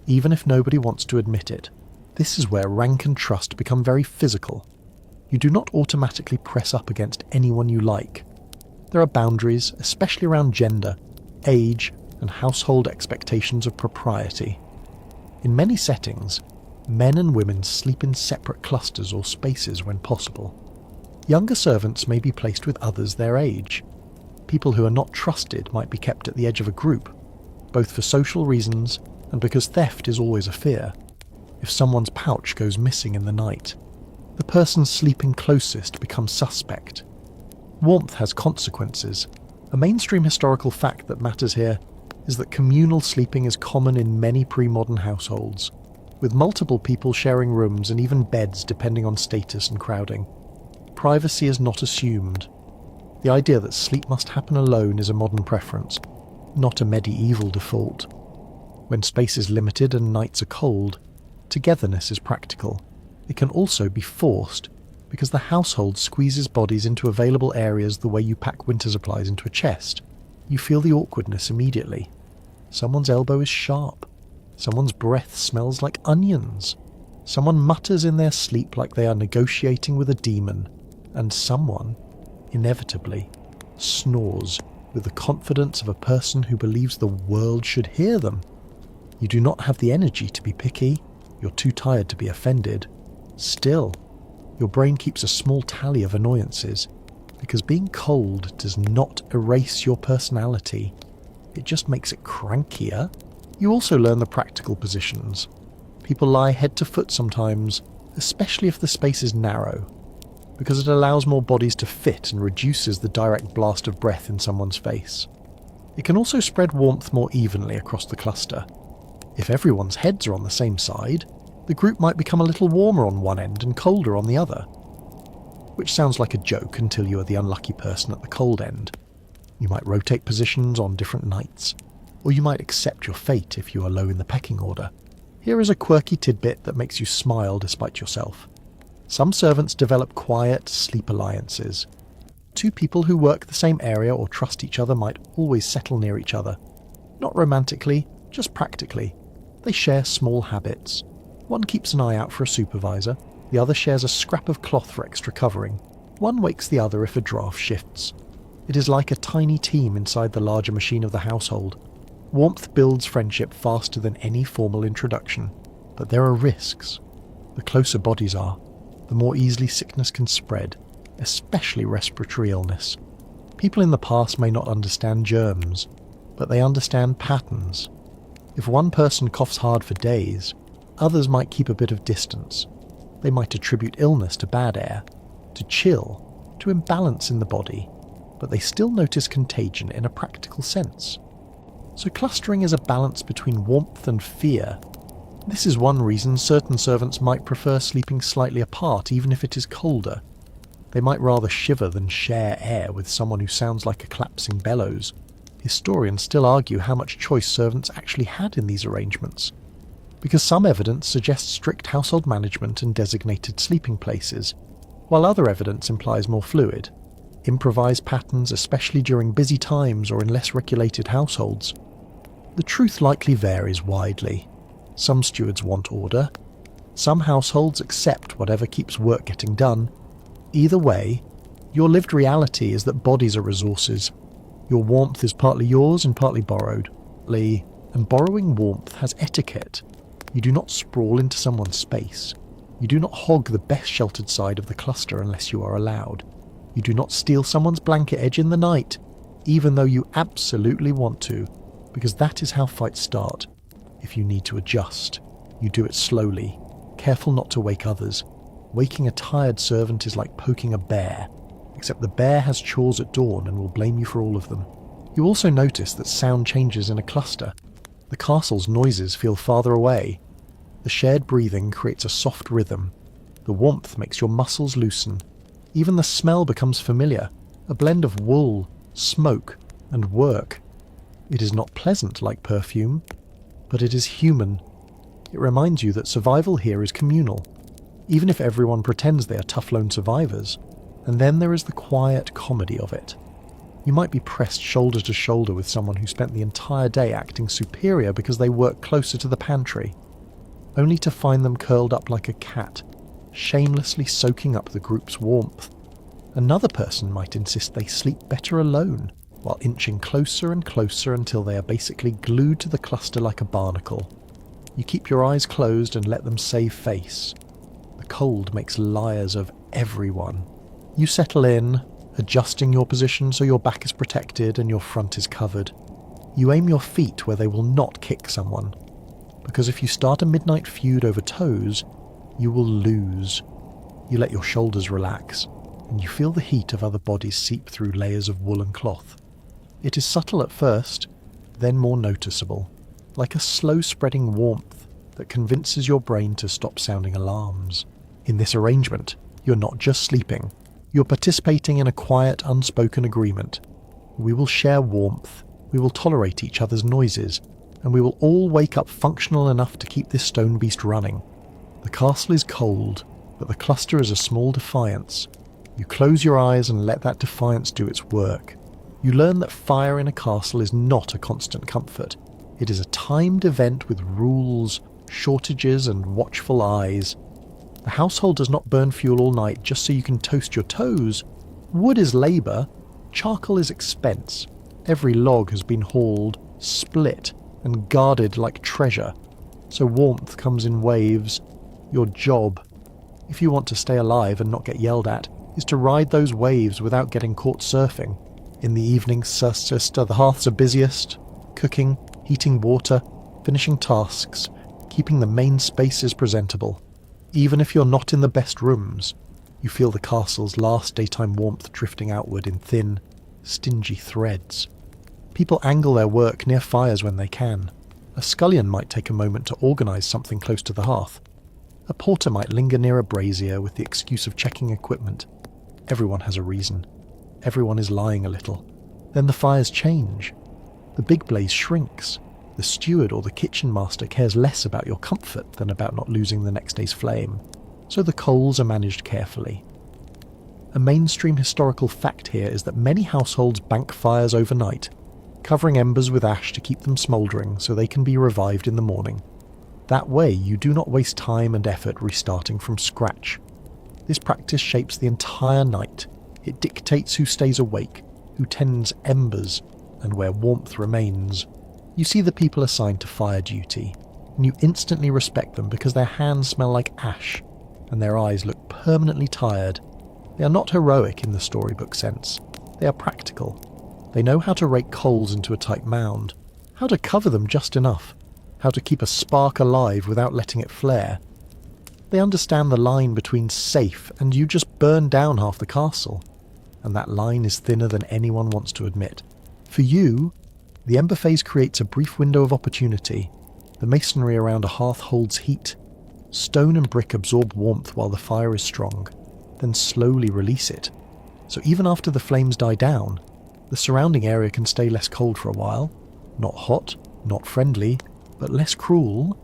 even if nobody wants to admit it. This is where rank and trust become very physical. You do not automatically press up against anyone you like. There are boundaries, especially around gender, age, and household expectations of propriety. In many settings, men and women sleep in separate clusters or spaces when possible. Younger servants may be placed with others their age. People who are not trusted might be kept at the edge of a group, both for social reasons and because theft is always a fear. If someone's pouch goes missing in the night, the person sleeping closest becomes suspect. Warmth has consequences. A mainstream historical fact that matters here is that communal sleeping is common in many pre-modern households. with multiple people sharing rooms and even beds depending on status and crowding. Privacy is not assumed. The idea that sleep must happen alone is a modern preference, not a medieval default. When space is limited and nights are cold, togetherness is practical. It can also be forced, because the household squeezes bodies into available areas the way you pack winter supplies into a chest. You feel the awkwardness immediately. Someone's elbow is sharp. Someone's breath smells like onions. Someone mutters in their sleep like they are negotiating with a demon. And someone, inevitably, snores with the confidence of a person who believes the world should hear them. You do not have the energy to be picky. You're too tired to be offended. Still, your brain keeps a small tally of annoyances, because being cold does not erase your personality. It just makes it crankier. You also learn the practical positions. People lie head to foot sometimes, especially if the space is narrow, because it allows more bodies to fit and reduces the direct blast of breath in someone's face. It can also spread warmth more evenly across the cluster. If everyone's heads are on the same side, the group might become a little warmer on one end and colder on the other. Which sounds like a joke until you are the unlucky person at the cold end. You might rotate positions on different nights, or you might accept your fate if you are low in the pecking order. Here is a quirky tidbit that makes you smile despite yourself. Some servants develop quiet sleep alliances. Two people who work the same area or trust each other might always settle near each other. Not romantically, just practically. They share small habits. One keeps an eye out for a supervisor, the other shares a scrap of cloth for extra covering. One wakes the other if a draft shifts. It is like a tiny team inside the larger machine of the household. Warmth builds friendship faster than any formal introduction, but there are risks. The closer bodies are, the more easily sickness can spread, especially respiratory illness. People in the past may not understand germs, but they understand patterns. If one person coughs hard for days, others might keep a bit of distance. They might attribute illness to bad air, to chill, to imbalance in the body, but they still notice contagion in a practical sense. So clustering is a balance between warmth and fear. This is one reason certain servants might prefer sleeping slightly apart even if it is colder. They might rather shiver than share air with someone who sounds like a collapsing bellows. Historians still argue how much choice servants actually had in these arrangements, because some evidence suggests strict household management and designated sleeping places, while other evidence implies more fluid, improvised patterns, especially during busy times or in less regulated households. The truth likely varies widely. Some stewards want order. Some households accept whatever keeps work getting done. Either way, your lived reality is that bodies are resources. Your warmth is partly yours and partly borrowed. And borrowing warmth has etiquette. You do not sprawl into someone's space. You do not hog the best sheltered side of the cluster unless you are allowed. You do not steal someone's blanket edge in the night, even though you absolutely want to, because that is how fights start. If you need to adjust, you do it slowly, careful not to wake others. Waking a tired servant is like poking a bear, except the bear has chores at dawn and will blame you for all of them. You also notice that sound changes in a cluster. The castle's noises feel farther away. The shared breathing creates a soft rhythm. The warmth makes your muscles loosen. Even the smell becomes familiar, a blend of wool, smoke, and work. It is not pleasant like perfume, but it is human. It reminds you that survival here is communal, even if everyone pretends they are tough lone survivors. And then there is the quiet comedy of it. You might be pressed shoulder to shoulder with someone who spent the entire day acting superior because they work closer to the pantry, only to find them curled up like a cat, shamelessly soaking up the group's warmth. Another person might insist they sleep better alone, while inching closer and closer until they are basically glued to the cluster like a barnacle. You keep your eyes closed and let them save face. The cold makes liars of everyone. You settle in, adjusting your position so your back is protected and your front is covered. You aim your feet where they will not kick someone, because if you start a midnight feud over toes, you will lose. You let your shoulders relax, and you feel the heat of other bodies seep through layers of wool and cloth. It is subtle at first, then more noticeable, like a slow-spreading warmth. that convinces your brain to stop sounding alarms. In this arrangement, you're not just sleeping, you're participating in a quiet, unspoken agreement. We will share warmth, we will tolerate each other's noises, and we will all wake up functional enough to keep this stone beast running. The castle is cold, but the cluster is a small defiance. You close your eyes and let that defiance do its work. You learn that fire in a castle is not a constant comfort. It is a timed event with rules, shortages, and watchful eyes. The household does not burn fuel all night just so you can toast your toes. Wood is labour, charcoal is expense. Every log has been hauled, split, and guarded like treasure. So warmth comes in waves. Your job, if you want to stay alive and not get yelled at, is to ride those waves without getting caught surfing. In the evening, sister, the hearths are busiest, cooking, heating water, finishing tasks, keeping the main spaces presentable. Even if you're not in the best rooms, you feel the castle's last daytime warmth drifting outward in thin, stingy threads. People angle their work near fires when they can. A scullion might take a moment to organise something close to the hearth. A porter might linger near a brazier with the excuse of checking equipment. Everyone has a reason. Everyone is lying a little. Then the fires change. The big blaze shrinks. The steward or the kitchen master cares less about your comfort than about not losing the next day's flame. So the coals are managed carefully. A mainstream historical fact here is that many households bank fires overnight, covering embers with ash to keep them smouldering so they can be revived in the morning. That way you do not waste time and effort restarting from scratch. This practice shapes the entire night. It dictates who stays awake, who tends embers, and where warmth remains. You see the people assigned to fire duty, and you instantly respect them because their hands smell like ash, and their eyes look permanently tired. They are not heroic in the storybook sense. They are practical. They know how to rake coals into a tight mound, how to cover them just enough, how to keep a spark alive without letting it flare. They understand the line between safe and you just burn down half the castle, and that line is thinner than anyone wants to admit. For you, the ember phase creates a brief window of opportunity. The masonry around a hearth holds heat. Stone and brick absorb warmth while the fire is strong, then slowly release it. So even after the flames die down, the surrounding area can stay less cold for a while. Not hot, not friendly, but less cruel.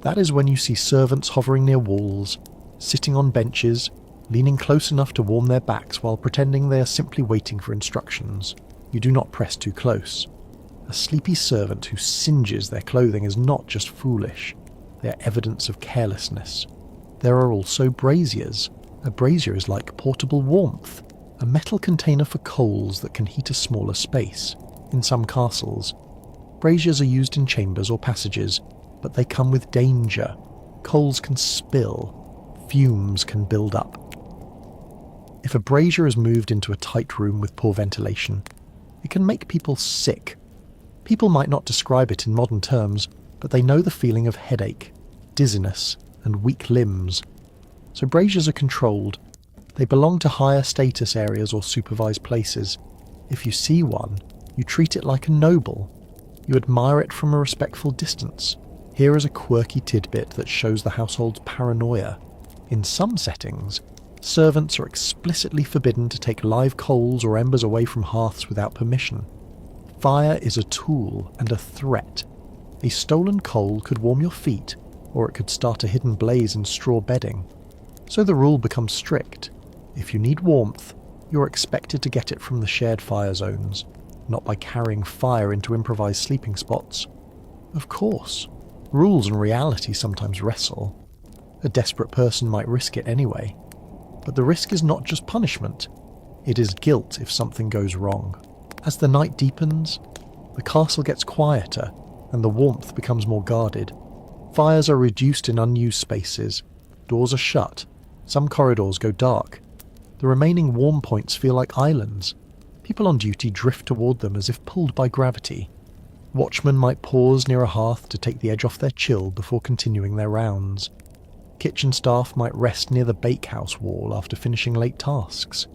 That is when you see servants hovering near walls, sitting on benches, leaning close enough to warm their backs while pretending they are simply waiting for instructions. You do not press too close. A sleepy servant who singes their clothing is not just foolish. They are evidence of carelessness. There are also braziers. A brazier is like portable warmth, a metal container for coals that can heat a smaller space. In some castles, braziers are used in chambers or passages, but they come with danger. Coals can spill. Fumes can build up. If a brazier is moved into a tight room with poor ventilation, it can make people sick. People might not describe it in modern terms, but they know the feeling of headache, dizziness, and weak limbs. So braziers are controlled. They belong to higher status areas or supervised places. If you see one, you treat it like a noble. You admire it from a respectful distance. Here is a quirky tidbit that shows the household's paranoia. In some settings, servants are explicitly forbidden to take live coals or embers away from hearths without permission. Fire is a tool and a threat. A stolen coal could warm your feet, or it could start a hidden blaze in straw bedding. So the rule becomes strict. If you need warmth, you're expected to get it from the shared fire zones, not by carrying fire into improvised sleeping spots. Of course, rules and reality sometimes wrestle. A desperate person might risk it anyway. But the risk is not just punishment. It is guilt if something goes wrong. As the night deepens, the castle gets quieter and the warmth becomes more guarded. Fires are reduced in unused spaces. Doors are shut. Some corridors go dark. The remaining warm points feel like islands. People on duty drift toward them as if pulled by gravity. Watchmen might pause near a hearth to take the edge off their chill before continuing their rounds. Kitchen staff might rest near the bakehouse wall after finishing late tasks.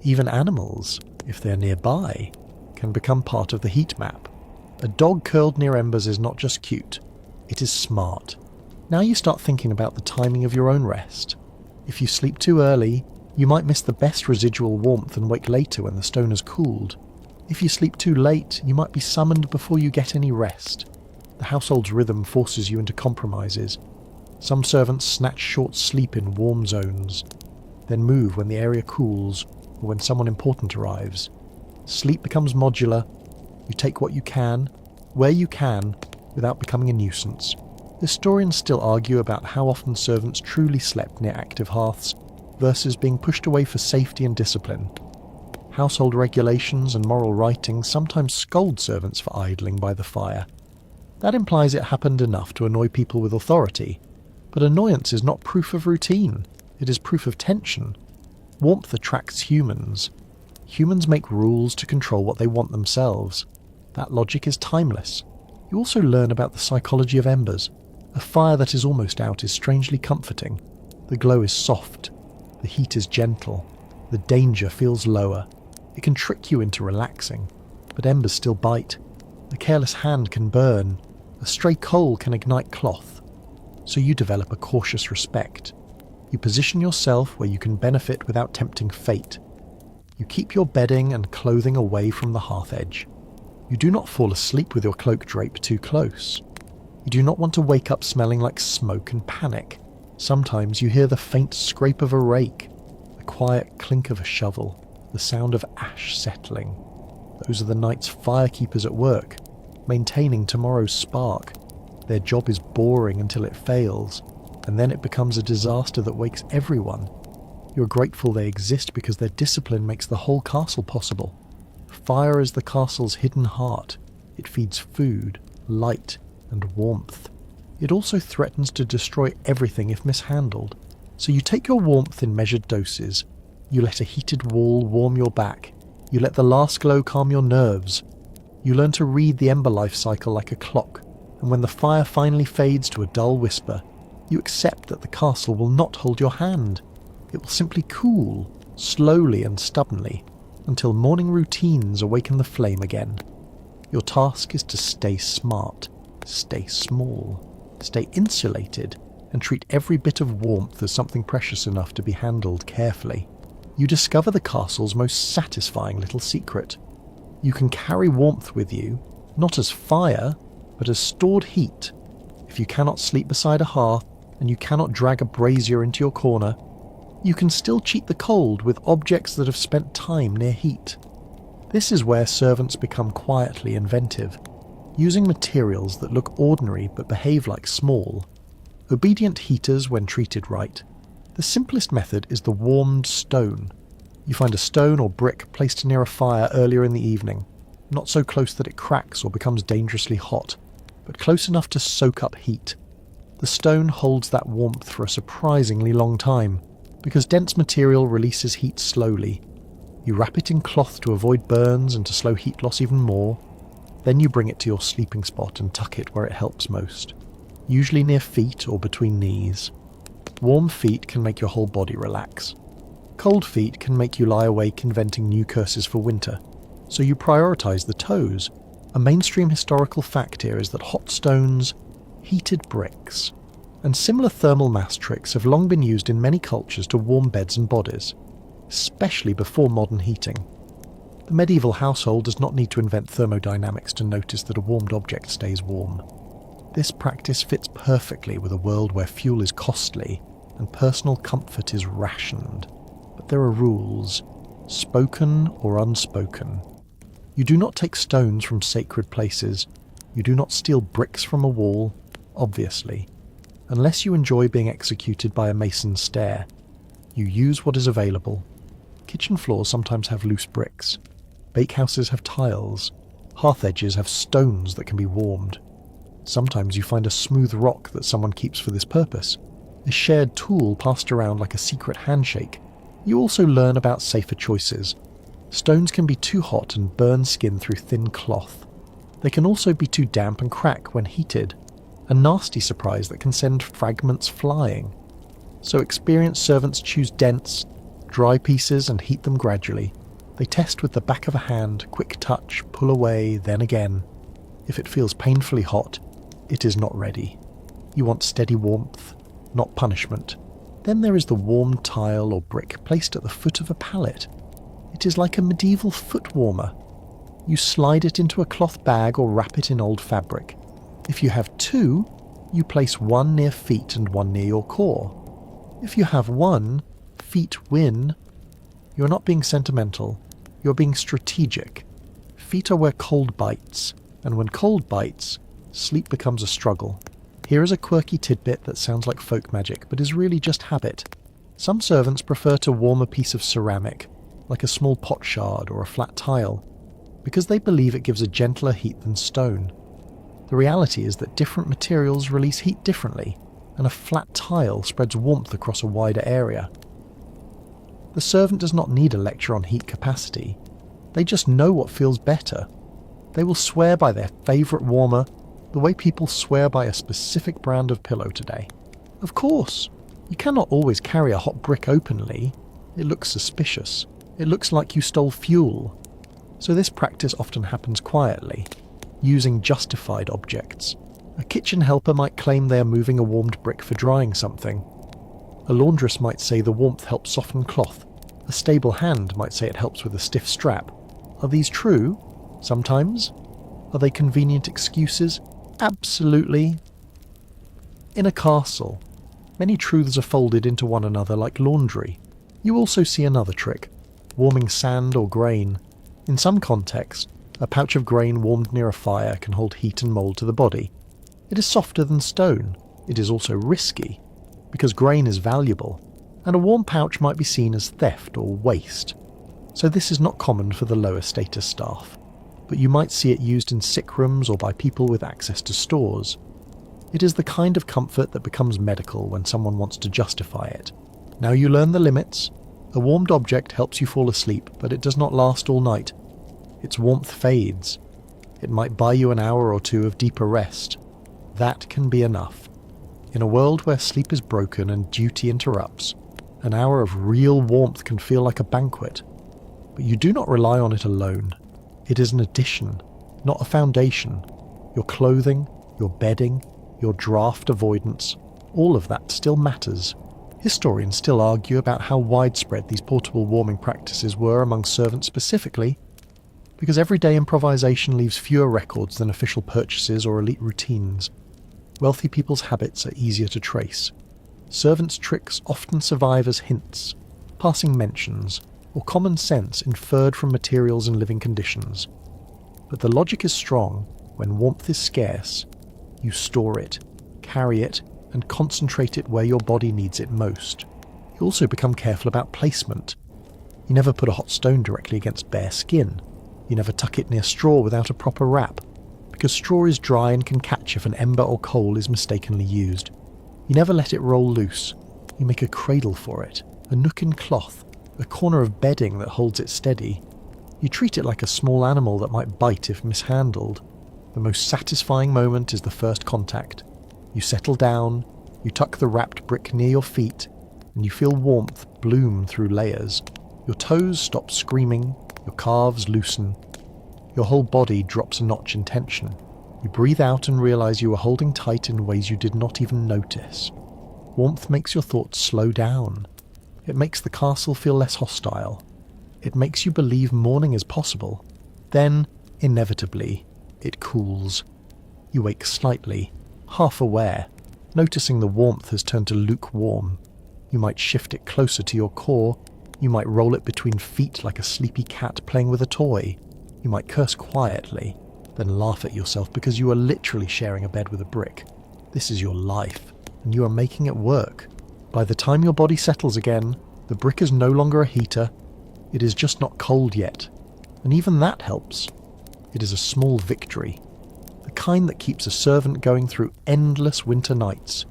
Even animals, if they're nearby, can become part of the heat map. A dog curled near embers is not just cute, it is smart. Now you start thinking about the timing of your own rest. If you sleep too early, you might miss the best residual warmth and wake later when the stone has cooled. If you sleep too late, you might be summoned before you get any rest. The household's rhythm forces you into compromises. Some servants snatch short sleep in warm zones, then move when the area cools or when someone important arrives. Sleep becomes modular. You take what you can, where you can, without becoming a nuisance. Historians still argue about how often servants truly slept near active hearths versus being pushed away for safety and discipline. Household regulations and moral writings sometimes scold servants for idling by the fire. That implies it happened enough to annoy people with authority, but annoyance is not proof of routine, it is proof of tension. Warmth attracts humans. Humans make rules to control what they want themselves. That logic is timeless. You also learn about the psychology of embers. A fire that is almost out is strangely comforting. The glow is soft. The heat is gentle. The danger feels lower. It can trick you into relaxing, but embers still bite. A careless hand can burn. A stray coal can ignite cloth. So you develop a cautious respect. You position yourself where you can benefit without tempting fate. You keep your bedding and clothing away from the hearth edge. You do not fall asleep with your cloak draped too close. You do not want to wake up smelling like smoke and panic. Sometimes you hear the faint scrape of a rake, the quiet clink of a shovel, the sound of ash settling. Those are the night's firekeepers at work, maintaining tomorrow's spark. Their job is boring until it fails, and then it becomes a disaster that wakes everyone. You're grateful they exist because their discipline makes the whole castle possible. Fire is the castle's hidden heart. It feeds food, light, and warmth. It also threatens to destroy everything if mishandled. So you take your warmth in measured doses. You let a heated wall warm your back. You let the last glow calm your nerves. You learn to read the ember life cycle like a clock, and when the fire finally fades to a dull whisper, you accept that the castle will not hold your hand. It will simply cool, slowly and stubbornly, until morning routines awaken the flame again. Your task is to stay smart, stay small, stay insulated, and treat every bit of warmth as something precious enough to be handled carefully. You discover the castle's most satisfying little secret. You can carry warmth with you, not as fire, but as stored heat. If you cannot sleep beside a hearth, and you cannot drag a brazier into your corner, you can still cheat the cold with objects that have spent time near heat. This is where servants become quietly inventive, using materials that look ordinary but behave like small. Obedient heaters when treated right. The simplest method is the warmed stone. You find a stone or brick placed near a fire earlier in the evening, not so close that it cracks or becomes dangerously hot, but close enough to soak up heat. The stone holds that warmth for a surprisingly long time, because dense material releases heat slowly. You wrap it in cloth to avoid burns and to slow heat loss even more. Then you bring it to your sleeping spot and tuck it where it helps most, usually near feet or between knees. Warm feet can make your whole body relax. Cold feet can make you lie awake inventing new curses for winter, so you prioritize the toes. A mainstream historical fact here is that hot stones, heated bricks, and similar thermal mass tricks have long been used in many cultures to warm beds and bodies, especially before modern heating. The medieval household does not need to invent thermodynamics to notice that a warmed object stays warm. This practice fits perfectly with a world where fuel is costly and personal comfort is rationed. But there are rules, spoken or unspoken. You do not take stones from sacred places. You do not steal bricks from a wall, obviously, unless you enjoy being executed by a mason's stare. You use what is available. Kitchen floors sometimes have loose bricks. Bakehouses have tiles. Hearth edges have stones that can be warmed. Sometimes you find a smooth rock that someone keeps for this purpose, a shared tool passed around like a secret handshake. You also learn about safer choices. Stones can be too hot and burn skin through thin cloth. They can also be too damp and crack when heated, a nasty surprise that can send fragments flying. So experienced servants choose dense, dry pieces and heat them gradually. They test with the back of a hand, quick touch, pull away, then again. If it feels painfully hot, it is not ready. You want steady warmth, not punishment. Then there is the warm tile or brick placed at the foot of a pallet. It is like a medieval foot warmer. You slide it into a cloth bag or wrap it in old fabric. If you have two, you place one near feet and one near your core. If you have one, feet win. You're not being sentimental, you're being strategic. Feet are where cold bites, and when cold bites, sleep becomes a struggle. Here is a quirky tidbit that sounds like folk magic, but is really just habit. Some servants prefer to warm a piece of ceramic, like a small pot shard or a flat tile, because they believe it gives a gentler heat than stone. The reality is that different materials release heat differently, and a flat tile spreads warmth across a wider area. The servant does not need a lecture on heat capacity. They just know what feels better. They will swear by their favourite warmer, the way people swear by a specific brand of pillow today. Of course, you cannot always carry a hot brick openly. It looks suspicious. It looks like you stole fuel. So this practice often happens quietly, using justified objects. A kitchen helper might claim they are moving a warmed brick for drying something. A laundress might say the warmth helps soften cloth. A stable hand might say it helps with a stiff strap. Are these true? Sometimes. Are they convenient excuses? Absolutely. In a castle, many truths are folded into one another like laundry. You also see another trick, warming sand or grain. In some contexts, a pouch of grain warmed near a fire can hold heat and mould to the body. It is softer than stone. It is also risky, because grain is valuable, and a warm pouch might be seen as theft or waste. So this is not common for the lower status staff, but you might see it used in sick rooms or by people with access to stores. It is the kind of comfort that becomes medical when someone wants to justify it. Now you learn the limits. A warmed object helps you fall asleep, but it does not last all night. Its warmth fades. It might buy you an hour or two of deeper rest. That can be enough. In a world where sleep is broken and duty interrupts, an hour of real warmth can feel like a banquet. But you do not rely on it alone. It is an addition, not a foundation. Your clothing, your bedding, your draft avoidance, all of that still matters. Historians still argue about how widespread these portable warming practices were among servants specifically, because everyday improvisation leaves fewer records than official purchases or elite routines. Wealthy people's habits are easier to trace. Servants' tricks often survive as hints, passing mentions, or common sense inferred from materials and living conditions. But the logic is strong. When warmth is scarce, you store it, carry it, and concentrate it where your body needs it most. You also become careful about placement. You never put a hot stone directly against bare skin. You never tuck it near straw without a proper wrap, because straw is dry and can catch if an ember or coal is mistakenly used. You never let it roll loose. You make a cradle for it, a nook in cloth, a corner of bedding that holds it steady. You treat it like a small animal that might bite if mishandled. The most satisfying moment is the first contact. You settle down, you tuck the wrapped brick near your feet, and you feel warmth bloom through layers. Your toes stop screaming, your calves loosen. Your whole body drops a notch in tension. You breathe out and realize you are holding tight in ways you did not even notice. Warmth makes your thoughts slow down. It makes the castle feel less hostile. It makes you believe morning is possible. Then, inevitably, it cools. You wake slightly, half aware, noticing the warmth has turned to lukewarm. You might shift it closer to your core. You might roll it between feet like a sleepy cat playing with a toy. You might curse quietly, then laugh at yourself because you are literally sharing a bed with a brick. This is your life, and you are making it work. By the time your body settles again, the brick is no longer a heater. It is just not cold yet, and even that helps. It is a small victory, the kind that keeps a servant going through endless winter nights.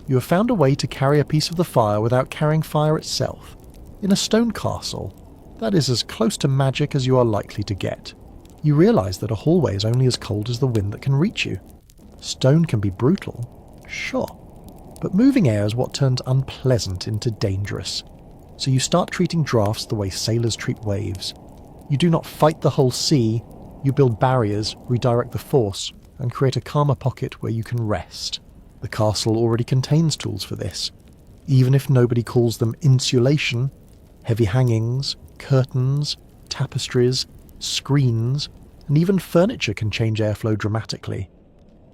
You have found a way to carry a piece of the fire without carrying fire itself. In a stone castle, that is as close to magic as you are likely to get. You realize that a hallway is only as cold as the wind that can reach you. Stone can be brutal, sure, but moving air is what turns unpleasant into dangerous. So you start treating drafts the way sailors treat waves. You do not fight the whole sea, you build barriers, redirect the force, and create a calmer pocket where you can rest. The castle already contains tools for this. Even if nobody calls them insulation, heavy hangings, curtains, tapestries, screens, and even furniture can change airflow dramatically.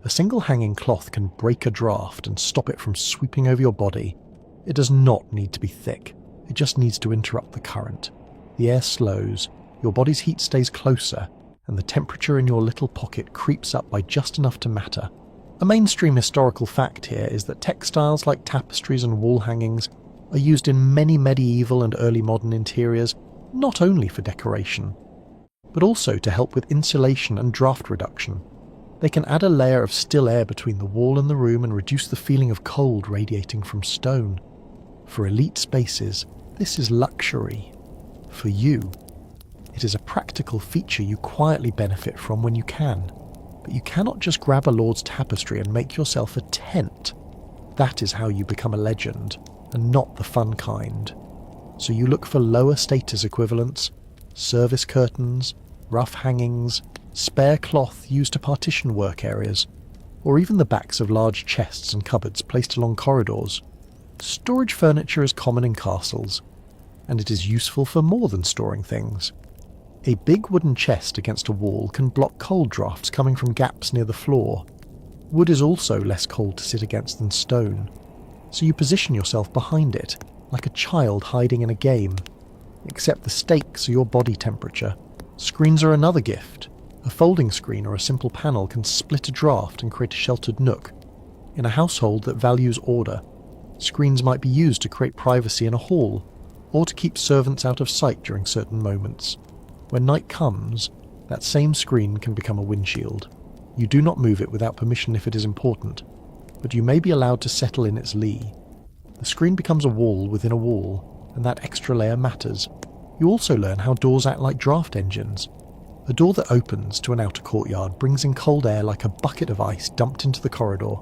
A single hanging cloth can break a draft and stop it from sweeping over your body. It does not need to be thick, it just needs to interrupt the current. The air slows, your body's heat stays closer, and the temperature in your little pocket creeps up by just enough to matter. A mainstream historical fact here is that textiles like tapestries and wall hangings are used in many medieval and early modern interiors, not only for decoration, but also to help with insulation and draft reduction. They can add a layer of still air between the wall and the room and reduce the feeling of cold radiating from stone. For elite spaces, this is luxury. For you, it is a practical feature you quietly benefit from when you can. But you cannot just grab a lord's tapestry and make yourself a tent. That is how you become a legend, and not the fun kind. So you look for lower status equivalents, service curtains, rough hangings, spare cloth used to partition work areas, or even the backs of large chests and cupboards placed along corridors. Storage furniture is common in castles, and it is useful for more than storing things. A big wooden chest against a wall can block cold drafts coming from gaps near the floor. Wood is also less cold to sit against than stone, so you position yourself behind it, like a child hiding in a game. Except the stakes are your body temperature. Screens are another gift. A folding screen or a simple panel can split a draft and create a sheltered nook. In a household that values order, screens might be used to create privacy in a hall, or to keep servants out of sight during certain moments. When night comes, that same screen can become a windshield. You do not move it without permission if it is important, but you may be allowed to settle in its lee. The screen becomes a wall within a wall, and that extra layer matters. You also learn how doors act like draft engines. A door that opens to an outer courtyard brings in cold air like a bucket of ice dumped into the corridor.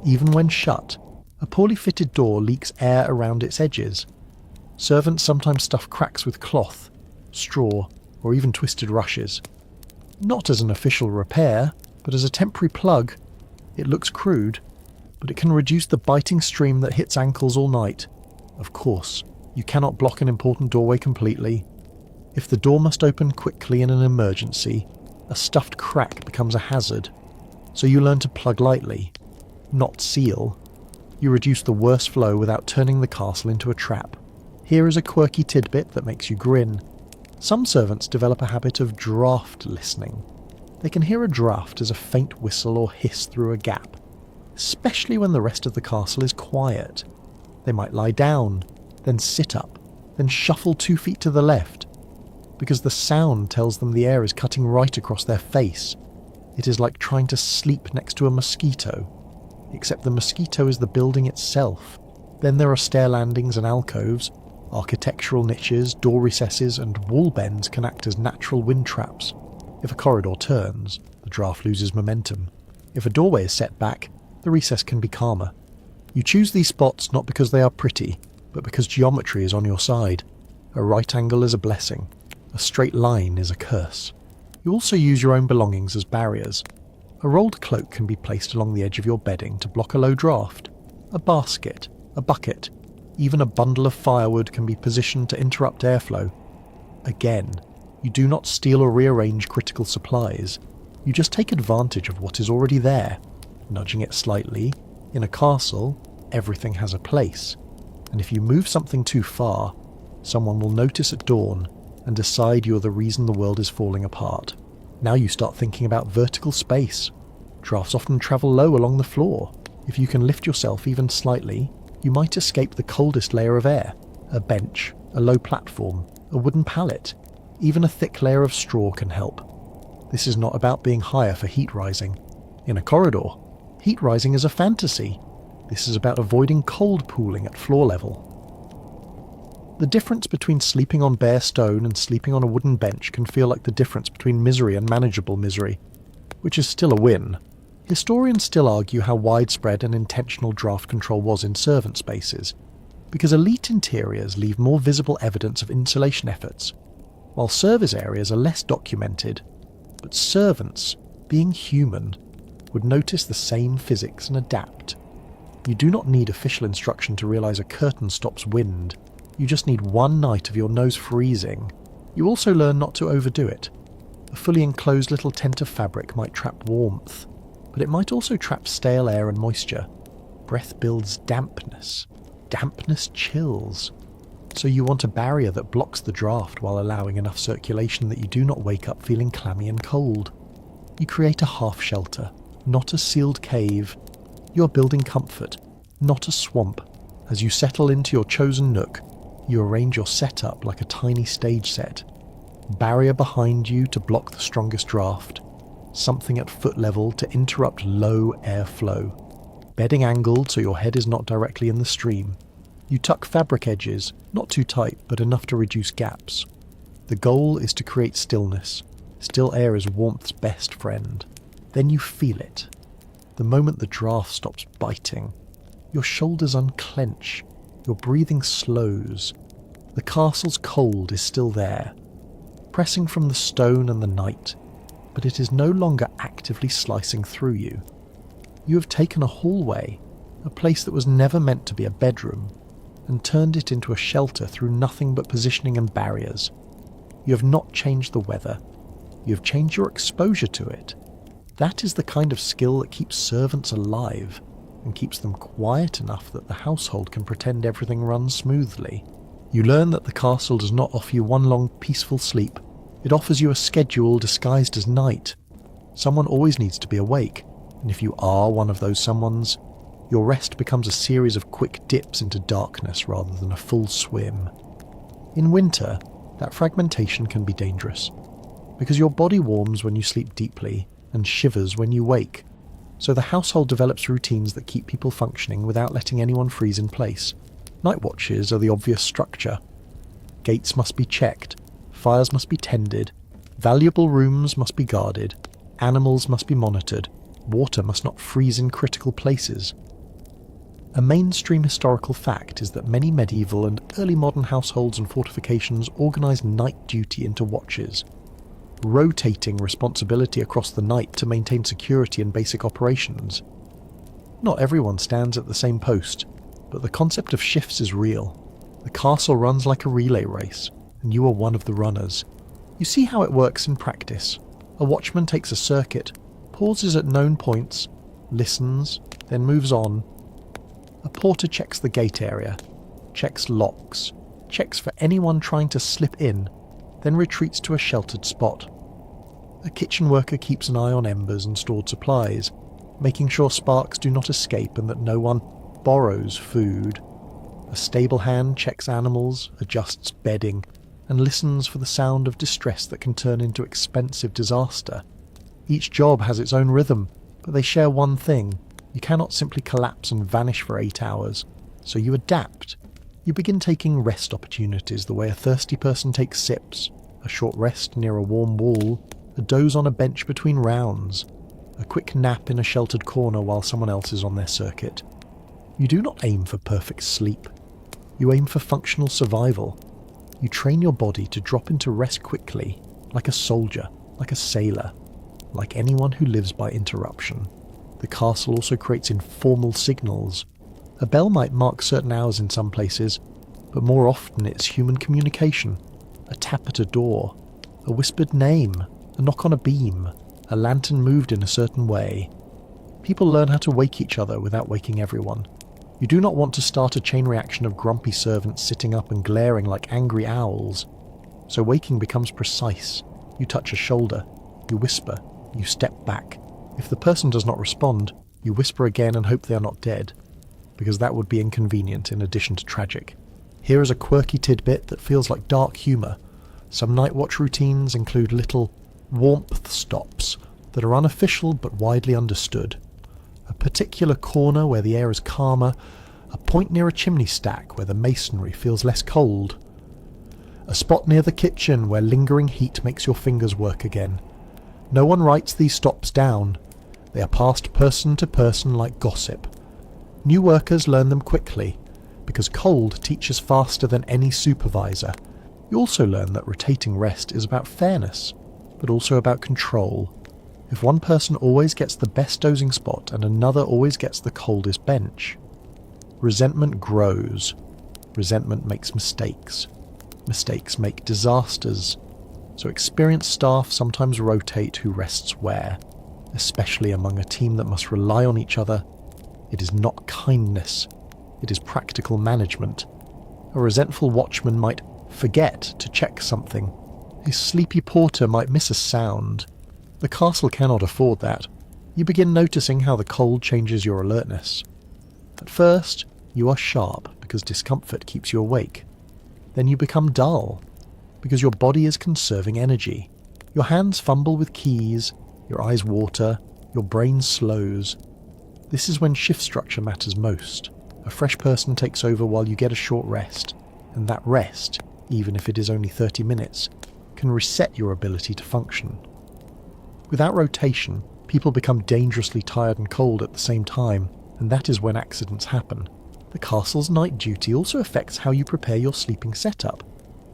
Even when shut, a poorly fitted door leaks air around its edges. Servants sometimes stuff cracks with cloth, straw, or even twisted rushes. Not as an official repair, but as a temporary plug. It looks crude, but it can reduce the biting stream that hits ankles all night. Of course, you cannot block an important doorway completely. If the door must open quickly in an emergency, a stuffed crack becomes a hazard. So you learn to plug lightly, not seal. You reduce the worst flow without turning the castle into a trap. Here is a quirky tidbit that makes you grin. Some servants develop a habit of draft listening. They can hear a draft as a faint whistle or hiss through a gap, especially when the rest of the castle is quiet. They might lie down, then sit up, then shuffle 2 feet to the left, because the sound tells them the air is cutting right across their face. It is like trying to sleep next to a mosquito, except the mosquito is the building itself. Then there are stair landings and alcoves. Architectural niches, door recesses, and wall bends can act as natural wind traps. If a corridor turns, the draft loses momentum. If a doorway is set back, the recess can be calmer. You choose these spots not because they are pretty, but because geometry is on your side. A right angle is a blessing. A straight line is a curse. You also use your own belongings as barriers. A rolled cloak can be placed along the edge of your bedding to block a low draft. A basket, a bucket, even a bundle of firewood can be positioned to interrupt airflow. Again, you do not steal or rearrange critical supplies. You just take advantage of what is already there, nudging it slightly. In a castle, everything has a place, and if you move something too far, someone will notice at dawn and decide you're the reason the world is falling apart. Now you start thinking about vertical space. Drafts often travel low along the floor. If you can lift yourself even slightly, you might escape the coldest layer of air. A bench, a low platform, a wooden pallet, even a thick layer of straw can help. This is not about being higher for heat rising. In a corridor, heat rising is a fantasy. This is about avoiding cold pooling at floor level. The difference between sleeping on bare stone and sleeping on a wooden bench can feel like the difference between misery and manageable misery, which is still a win. Historians still argue how widespread and intentional draft control was in servant spaces, because elite interiors leave more visible evidence of insulation efforts, while service areas are less documented. But servants, being human, would notice the same physics and adapt. You do not need official instruction to realise a curtain stops wind. You just need one night of your nose freezing. You also learn not to overdo it. A fully enclosed little tent of fabric might trap warmth, but it might also trap stale air and moisture. Breath builds dampness. Dampness chills. So you want a barrier that blocks the draft while allowing enough circulation that you do not wake up feeling clammy and cold. You create a half shelter, not a sealed cave. You are building comfort, not a swamp. As you settle into your chosen nook, you arrange your setup like a tiny stage set. Barrier behind you to block the strongest draft. Something at foot level to interrupt low airflow. Bedding angled so your head is not directly in the stream. You tuck fabric edges, not too tight, but enough to reduce gaps. The goal is to create stillness. Still air is warmth's best friend. Then you feel it. The moment the draft stops biting, your shoulders unclench, your breathing slows. The castle's cold is still there, pressing from the stone and the night, but it is no longer actively slicing through you. You have taken a hallway, a place that was never meant to be a bedroom, and turned it into a shelter through nothing but positioning and barriers. You have not changed the weather. You have changed your exposure to it. That is the kind of skill that keeps servants alive and keeps them quiet enough that the household can pretend everything runs smoothly. You learn that the castle does not offer you one long peaceful sleep. It offers you a schedule disguised as night. Someone always needs to be awake, and if you are one of those someones, your rest becomes a series of quick dips into darkness rather than a full swim. In winter, that fragmentation can be dangerous, because your body warms when you sleep deeply and shivers when you wake, so the household develops routines that keep people functioning without letting anyone freeze in place. Night watches are the obvious structure. Gates must be checked, fires must be tended, valuable rooms must be guarded, animals must be monitored, water must not freeze in critical places. A mainstream historical fact is that many medieval and early modern households and fortifications organised night duty into watches, rotating responsibility across the night to maintain security and basic operations. Not everyone stands at the same post, but the concept of shifts is real. The castle runs like a relay race, and you are one of the runners. You see how it works in practice. A watchman takes a circuit, pauses at known points, listens, then moves on. A porter checks the gate area, checks locks, checks for anyone trying to slip in, then retreats to a sheltered spot. A kitchen worker keeps an eye on embers and stored supplies, making sure sparks do not escape and that no one borrows food. A stable hand checks animals, adjusts bedding, and listens for the sound of distress that can turn into expensive disaster. Each job has its own rhythm, but they share one thing. You cannot simply collapse and vanish for 8 hours, so you adapt. You begin taking rest opportunities the way a thirsty person takes sips, a short rest near a warm wall, a doze on a bench between rounds, a quick nap in a sheltered corner while someone else is on their circuit. You do not aim for perfect sleep. You aim for functional survival. You train your body to drop into rest quickly, like a soldier, like a sailor, like anyone who lives by interruption. The castle also creates informal signals. A bell might mark certain hours in some places, but more often it's human communication. A tap at a door, a whispered name, a knock on a beam, a lantern moved in a certain way. People learn how to wake each other without waking everyone. You do not want to start a chain reaction of grumpy servants sitting up and glaring like angry owls. So waking becomes precise. You touch a shoulder, you whisper, you step back. If the person does not respond, you whisper again and hope they are not dead, because that would be inconvenient in addition to tragic. Here is a quirky tidbit that feels like dark humour. Some night watch routines include little warmth stops that are unofficial but widely understood. A particular corner where the air is calmer, a point near a chimney stack where the masonry feels less cold, a spot near the kitchen where lingering heat makes your fingers work again. No one writes these stops down. They are passed person to person like gossip. New workers learn them quickly, because cold teaches faster than any supervisor. You also learn that rotating rest is about fairness, but also about control. If one person always gets the best dozing spot and another always gets the coldest bench, Resentment grows. Resentment makes mistakes. Mistakes make disasters. So experienced staff sometimes rotate who rests where, especially among a team that must rely on each other. It is not kindness. It is practical management. A resentful watchman might forget to check something. A sleepy porter might miss a sound. The castle cannot afford that. You begin noticing how the cold changes your alertness. At first, you are sharp because discomfort keeps you awake. Then you become dull because your body is conserving energy. Your hands fumble with keys, your eyes water, your brain slows. This is when shift structure matters most. A fresh person takes over while you get a short rest, and that rest, even if it is only 30 minutes, can reset your ability to function. Without rotation, people become dangerously tired and cold at the same time, and that is when accidents happen. The castle's night duty also affects how you prepare your sleeping setup.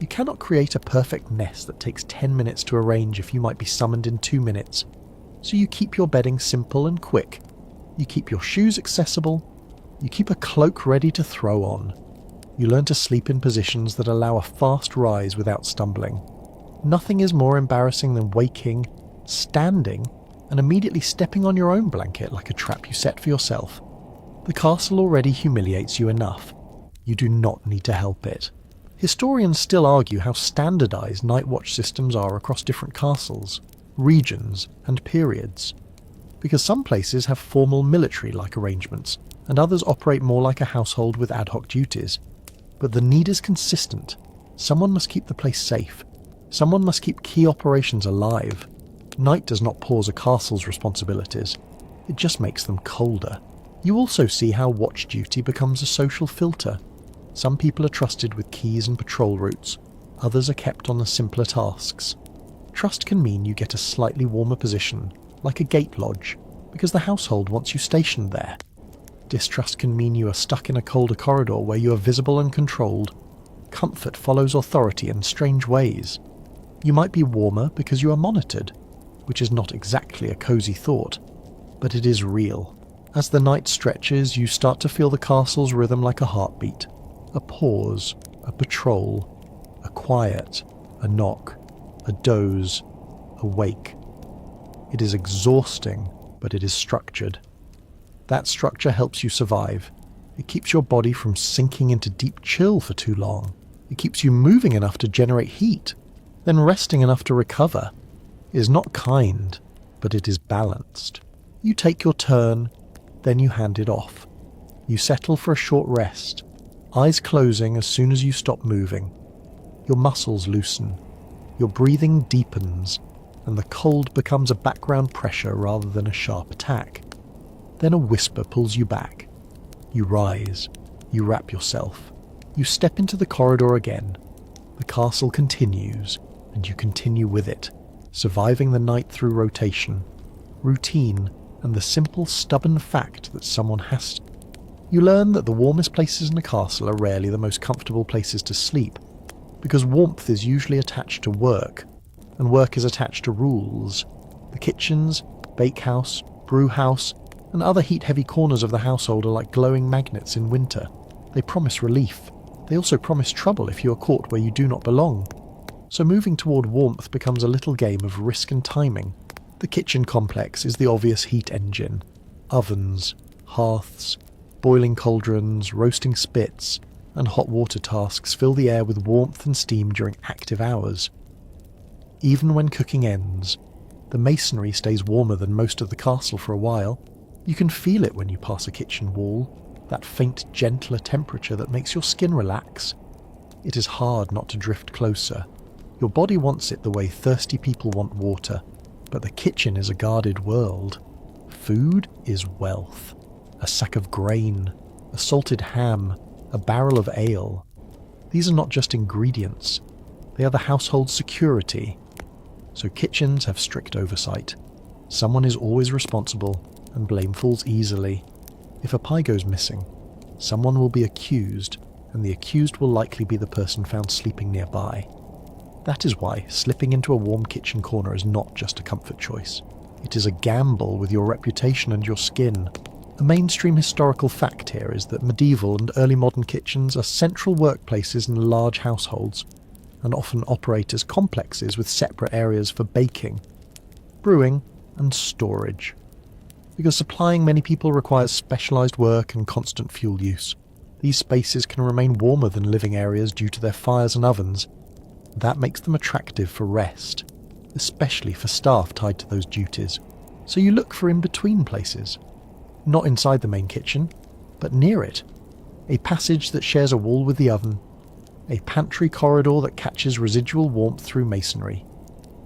You cannot create a perfect nest that takes 10 minutes to arrange if you might be summoned in 2 minutes. So you keep your bedding simple and quick. You keep your shoes accessible. You keep a cloak ready to throw on. You learn to sleep in positions that allow a fast rise without stumbling. Nothing is more embarrassing than waking, standing, and immediately stepping on your own blanket like a trap you set for yourself. The castle already humiliates you enough. You do not need to help it. Historians still argue how standardized night watch systems are across different castles, regions, and periods. Because some places have formal military-like arrangements, and others operate more like a household with ad hoc duties. But the need is consistent. Someone must keep the place safe. Someone must keep key operations alive. Night does not pause a castle's responsibilities. It just makes them colder. You also see how watch duty becomes a social filter. Some people are trusted with keys and patrol routes. Others are kept on the simpler tasks. Trust can mean you get a slightly warmer position, like a gate lodge, because the household wants you stationed there. Distrust can mean you are stuck in a colder corridor where you are visible and controlled. Comfort follows authority in strange ways. You might be warmer because you are monitored, which is not exactly a cozy thought, but it is real. As the night stretches, you start to feel the castle's rhythm like a heartbeat. A pause, a patrol, a quiet, a knock, a doze, a wake. It is exhausting, but it is structured. That structure helps you survive. It keeps your body from sinking into deep chill for too long. It keeps you moving enough to generate heat, then resting enough to recover. It is not kind, but it is balanced. You take your turn, then you hand it off. You settle for a short rest, eyes closing as soon as you stop moving. Your muscles loosen, your breathing deepens, and the cold becomes a background pressure rather than a sharp attack. Then a whisper pulls you back. You rise, you wrap yourself, you step into the corridor again. The castle continues, and you continue with it, surviving the night through rotation, routine, and the simple, stubborn fact that someone has to. You learn that the warmest places in a castle are rarely the most comfortable places to sleep, because warmth is usually attached to work, and work is attached to rules. The kitchens, bakehouse, brewhouse, and other heat-heavy corners of the household are like glowing magnets in winter. They promise relief. They also promise trouble if you are caught where you do not belong. So moving toward warmth becomes a little game of risk and timing. The kitchen complex is the obvious heat engine. Ovens, hearths, boiling cauldrons, roasting spits, and hot water tasks fill the air with warmth and steam during active hours. Even when cooking ends, the masonry stays warmer than most of the castle for a while. You can feel it when you pass a kitchen wall, that faint, gentler temperature that makes your skin relax. It is hard not to drift closer. Your body wants it the way thirsty people want water. But the kitchen is a guarded world. Food is wealth. A sack of grain, a salted ham, a barrel of ale. These are not just ingredients. They are the household's security. So kitchens have strict oversight. Someone is always responsible, and blame falls easily. If a pie goes missing, someone will be accused, and the accused will likely be the person found sleeping nearby. That is why slipping into a warm kitchen corner is not just a comfort choice. It is a gamble with your reputation and your skin. A mainstream historical fact here is that medieval and early modern kitchens are central workplaces in large households, and often operate as complexes with separate areas for baking, brewing, and storage. Because supplying many people requires specialised work and constant fuel use, these spaces can remain warmer than living areas due to their fires and ovens. That makes them attractive for rest, especially for staff tied to those duties. So you look for in-between places. Not inside the main kitchen, but near it. A passage that shares a wall with the oven. A pantry corridor that catches residual warmth through masonry.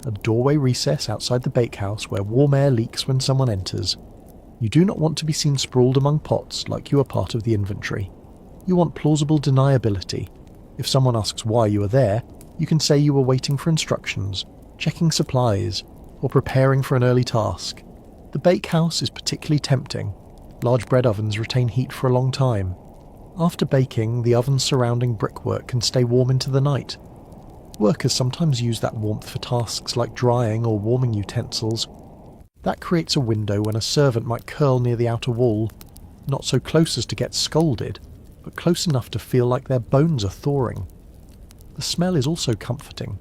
A doorway recess outside the bakehouse where warm air leaks when someone enters. You do not want to be seen sprawled among pots like you are part of the inventory. You want plausible deniability. If someone asks why you are there, you can say you were waiting for instructions, checking supplies, or preparing for an early task. The bakehouse is particularly tempting. Large bread ovens retain heat for a long time. After baking, the ovens surrounding brickwork can stay warm into the night. Workers sometimes use that warmth for tasks like drying or warming utensils. That creates a window when a servant might curl near the outer wall, not so close as to get scolded, but close enough to feel like their bones are thawing. The smell is also comforting,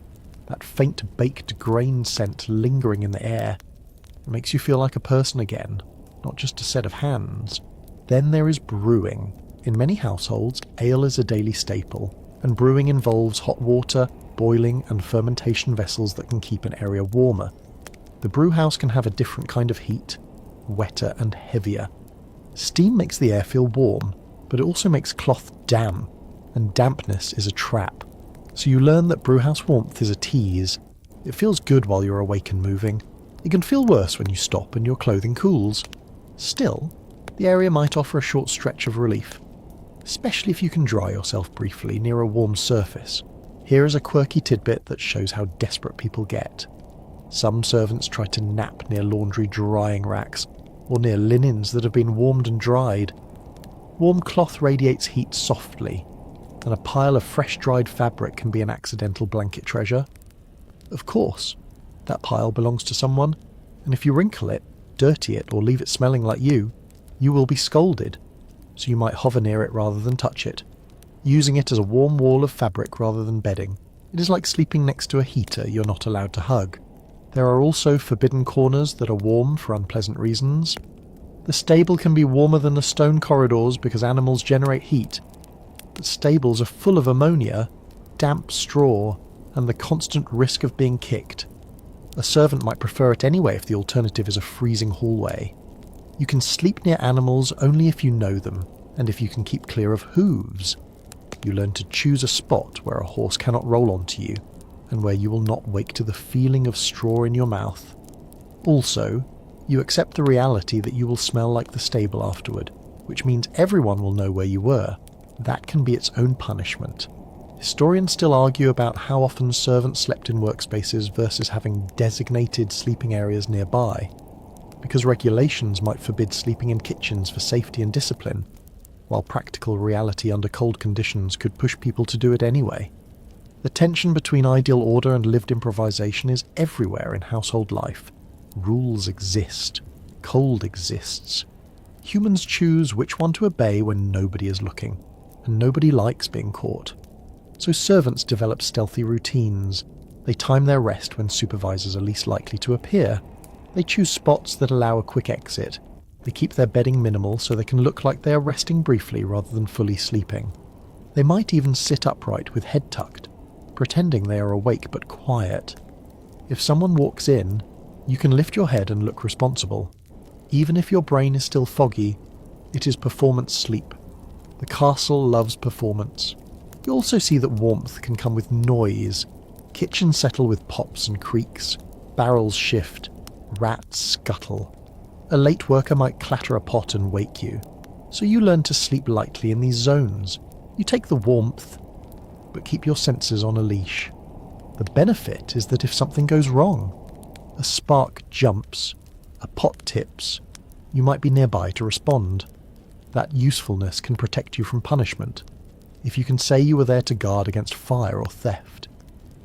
that faint baked grain scent lingering in the air. It makes you feel like a person again, not just a set of hands. Then there is brewing. In many households, ale is a daily staple, and brewing involves hot water, boiling and fermentation vessels that can keep an area warmer. The brew house can have a different kind of heat, wetter and heavier. Steam makes the air feel warm, but it also makes cloth damp, and dampness is a trap. So you learn that brewhouse warmth is a tease. It feels good while you're awake and moving. It can feel worse when you stop and your clothing cools. Still, the area might offer a short stretch of relief, especially if you can dry yourself briefly near a warm surface. Here is a quirky tidbit that shows how desperate people get. Some servants try to nap near laundry drying racks, or near linens that have been warmed and dried. Warm cloth radiates heat softly, and a pile of fresh dried fabric can be an accidental blanket treasure. Of course, that pile belongs to someone, and if you wrinkle it, dirty it, or leave it smelling like you will be scolded, so you might hover near it rather than touch it, using it as a warm wall of fabric rather than bedding. It is like sleeping next to a heater you're not allowed to hug. There are also forbidden corners that are warm for unpleasant reasons. The stable can be warmer than the stone corridors because animals generate heat, but stables are full of ammonia, damp straw, and the constant risk of being kicked. A servant might prefer it anyway if the alternative is a freezing hallway. You can sleep near animals only if you know them, and if you can keep clear of hooves. You learn to choose a spot where a horse cannot roll onto you, and where you will not wake to the feeling of straw in your mouth. Also, you accept the reality that you will smell like the stable afterward, which means everyone will know where you were. That can be its own punishment. Historians still argue about how often servants slept in workspaces versus having designated sleeping areas nearby, because regulations might forbid sleeping in kitchens for safety and discipline, while practical reality under cold conditions could push people to do it anyway. The tension between ideal order and lived improvisation is everywhere in household life. Rules exist. Cold exists. Humans choose which one to obey when nobody is looking, and nobody likes being caught. So servants develop stealthy routines. They time their rest when supervisors are least likely to appear. They choose spots that allow a quick exit. They keep their bedding minimal so they can look like they are resting briefly rather than fully sleeping. They might even sit upright with head tucked, pretending they are awake but quiet. If someone walks in, you can lift your head and look responsible. Even if your brain is still foggy, it is performance sleep. The castle loves performance. You also see that warmth can come with noise. Kitchens settle with pops and creaks. Barrels shift. Rats scuttle. A late worker might clatter a pot and wake you. So you learn to sleep lightly in these zones. You take the warmth, but keep your senses on a leash. The benefit is that if something goes wrong, a spark jumps, a pot tips, you might be nearby to respond. That usefulness can protect you from punishment. If you can say you were there to guard against fire or theft,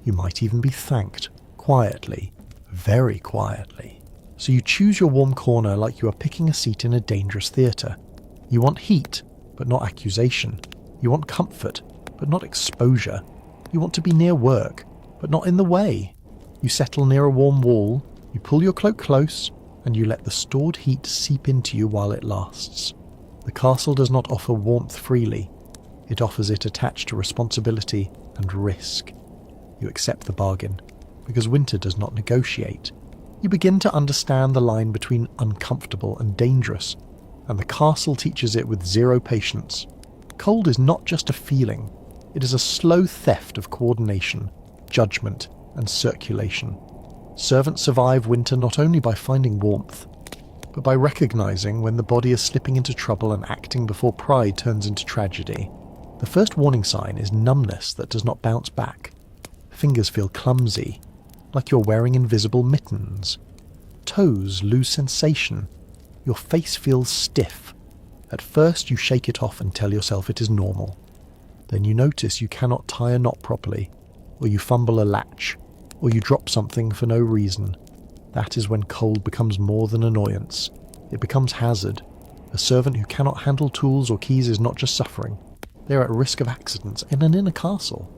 you might even be thanked, quietly, very quietly. So you choose your warm corner like you are picking a seat in a dangerous theatre. You want heat, but not accusation. You want comfort, but not exposure. You want to be near work, but not in the way. You settle near a warm wall, you pull your cloak close, and you let the stored heat seep into you while it lasts. The castle does not offer warmth freely. It offers it attached to responsibility and risk. You accept the bargain, because winter does not negotiate. You begin to understand the line between uncomfortable and dangerous, and the castle teaches it with zero patience. Cold is not just a feeling, it is a slow theft of coordination, judgment, and circulation. Servants survive winter not only by finding warmth, but by recognizing when the body is slipping into trouble and acting before pride turns into tragedy. The first warning sign is numbness that does not bounce back. Fingers feel clumsy, like you're wearing invisible mittens. Toes lose sensation. Your face feels stiff. At first you shake it off and tell yourself it is normal. Then you notice you cannot tie a knot properly, or you fumble a latch, or you drop something for no reason. That is when cold becomes more than annoyance. It becomes hazard. A servant who cannot handle tools or keys is not just suffering. They are at risk of accidents in an inner castle.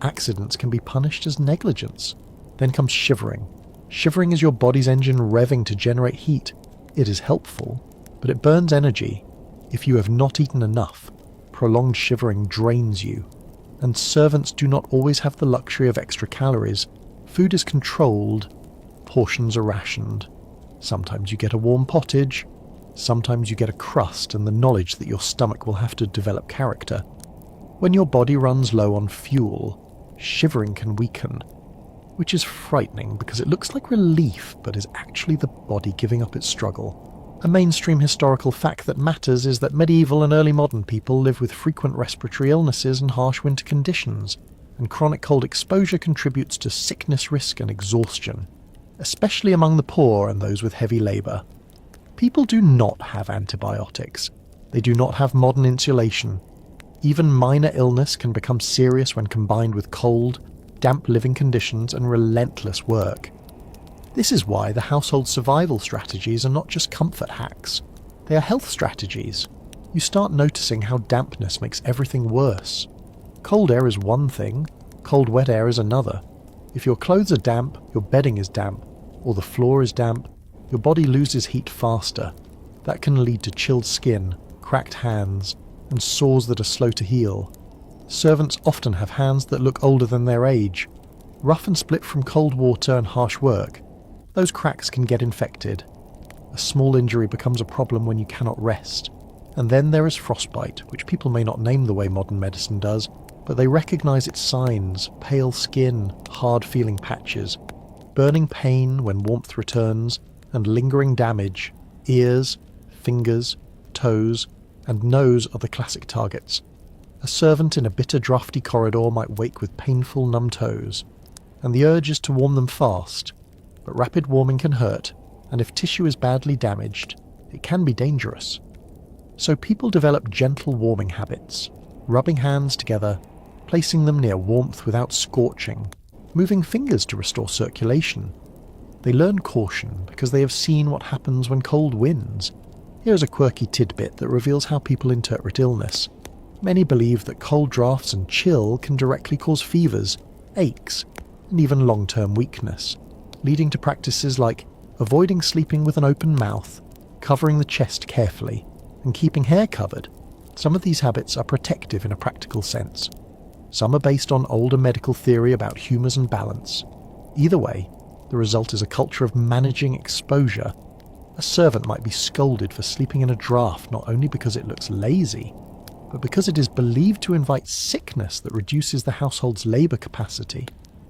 Accidents can be punished as negligence. Then comes shivering. Shivering is your body's engine revving to generate heat. It is helpful, but it burns energy. If you have not eaten enough, prolonged shivering drains you. And servants do not always have the luxury of extra calories. Food is controlled, portions are rationed. Sometimes you get a warm pottage, sometimes you get a crust and the knowledge that your stomach will have to develop character. When your body runs low on fuel, shivering can weaken, which is frightening because it looks like relief but is actually the body giving up its struggle. A mainstream historical fact that matters is that medieval and early modern people live with frequent respiratory illnesses and harsh winter conditions, and chronic cold exposure contributes to sickness risk and exhaustion, especially among the poor and those with heavy labour. People do not have antibiotics. They do not have modern insulation. Even minor illness can become serious when combined with cold, damp living conditions and relentless work. This is why the household survival strategies are not just comfort hacks. They are health strategies. You start noticing how dampness makes everything worse. Cold air is one thing, cold wet air is another. If your clothes are damp, your bedding is damp, or the floor is damp, your body loses heat faster. That can lead to chilled skin, cracked hands, and sores that are slow to heal. Servants often have hands that look older than their age. Rough and split from cold water and harsh work, those cracks can get infected. A small injury becomes a problem when you cannot rest. And then there is frostbite, which people may not name the way modern medicine does, but they recognize its signs: pale skin, hard feeling patches, burning pain when warmth returns, and lingering damage. Ears, fingers, toes, and nose are the classic targets. A servant in a bitter, drafty corridor might wake with painful, numb toes, and the urge is to warm them fast. But rapid warming can hurt, and if tissue is badly damaged, it can be dangerous. So people develop gentle warming habits, rubbing hands together, placing them near warmth without scorching, moving fingers to restore circulation. They learn caution because they have seen what happens when cold wins. Here is a quirky tidbit that reveals how people interpret illness. Many believe that cold drafts and chill can directly cause fevers, aches, and even long-term weakness, leading to practices like avoiding sleeping with an open mouth, covering the chest carefully, and keeping hair covered. Some of these habits are protective in a practical sense. Some are based on older medical theory about humours and balance. Either way, the result is a culture of managing exposure. A servant might be scolded for sleeping in a draft not only because it looks lazy, but because it is believed to invite sickness that reduces the household's labour capacity.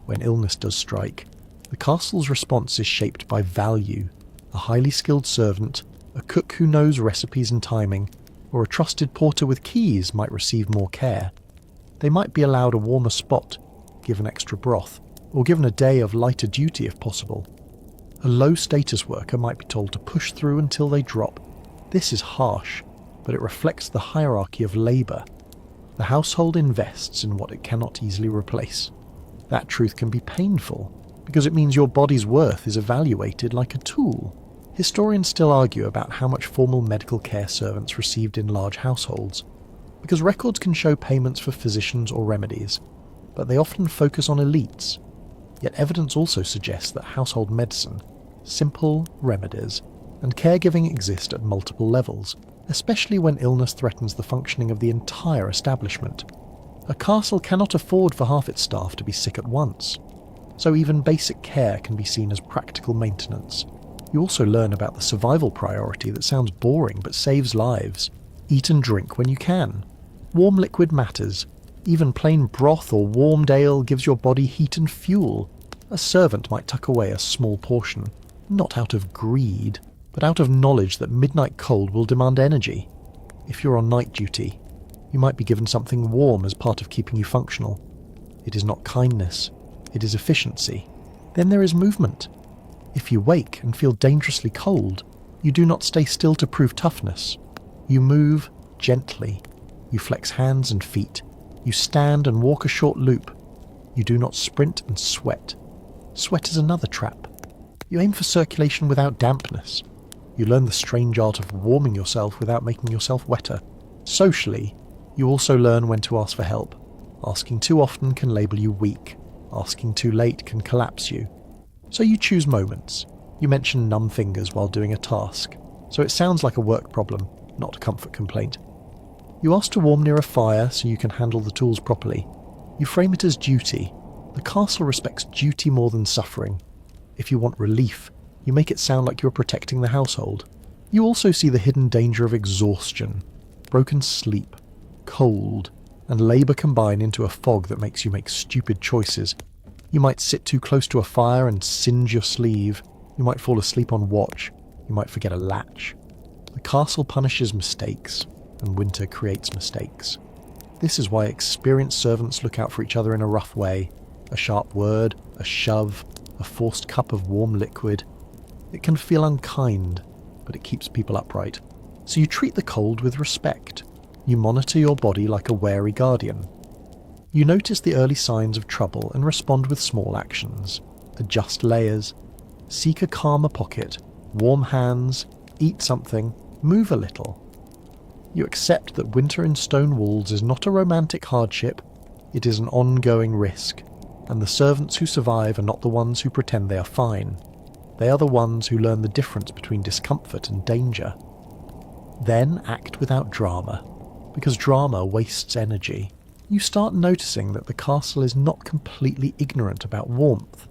When illness does strike, the castle's response is shaped by value. A highly skilled servant, a cook who knows recipes and timing, or a trusted porter with keys might receive more care. They might be allowed a warmer spot, given extra broth, or given a day of lighter duty if possible. A low-status worker might be told to push through until they drop. This is harsh, but it reflects the hierarchy of labour. The household invests in what it cannot easily replace. That truth can be painful, because it means your body's worth is evaluated like a tool. Historians still argue about how much formal medical care servants received in large households, because records can show payments for physicians or remedies, but they often focus on elites. Yet evidence also suggests that household medicine, simple remedies, and caregiving exist at multiple levels, especially when illness threatens the functioning of the entire establishment. A castle cannot afford for half its staff to be sick at once, so even basic care can be seen as practical maintenance. You also learn about the survival priority that sounds boring but saves lives. Eat and drink when you can. Warm liquid matters. Even plain broth or warmed ale gives your body heat and fuel. A servant might tuck away a small portion, not out of greed, but out of knowledge that midnight cold will demand energy. If you're on night duty, you might be given something warm as part of keeping you functional. It is not kindness, it is efficiency. Then there is movement. If you wake and feel dangerously cold, you do not stay still to prove toughness. You move gently. You flex hands and feet. You stand and walk a short loop. You do not sprint and sweat. Sweat is another trap. You aim for circulation without dampness. You learn the strange art of warming yourself without making yourself wetter. Socially, you also learn when to ask for help. Asking too often can label you weak. Asking too late can collapse you. So you choose moments. You mention numb fingers while doing a task, so it sounds like a work problem, not a comfort complaint. You ask to warm near a fire so you can handle the tools properly. You frame it as duty. The castle respects duty more than suffering. If you want relief, you make it sound like you're protecting the household. You also see the hidden danger of exhaustion, broken sleep, cold, and labour combine into a fog that makes you make stupid choices. You might sit too close to a fire and singe your sleeve. You might fall asleep on watch. You might forget a latch. The castle punishes mistakes, and winter creates mistakes. This is why experienced servants look out for each other in a rough way. A sharp word, a shove, a forced cup of warm liquid. It can feel unkind, but it keeps people upright. So you treat the cold with respect. You monitor your body like a wary guardian. You notice the early signs of trouble and respond with small actions. Adjust layers, seek a calmer pocket, warm hands, eat something, move a little. You accept that winter in stone walls is not a romantic hardship, it is an ongoing risk, and the servants who survive are not the ones who pretend they are fine. They are the ones who learn the difference between discomfort and danger. Then act without drama, because drama wastes energy. You start noticing that the castle is not completely ignorant about warmth.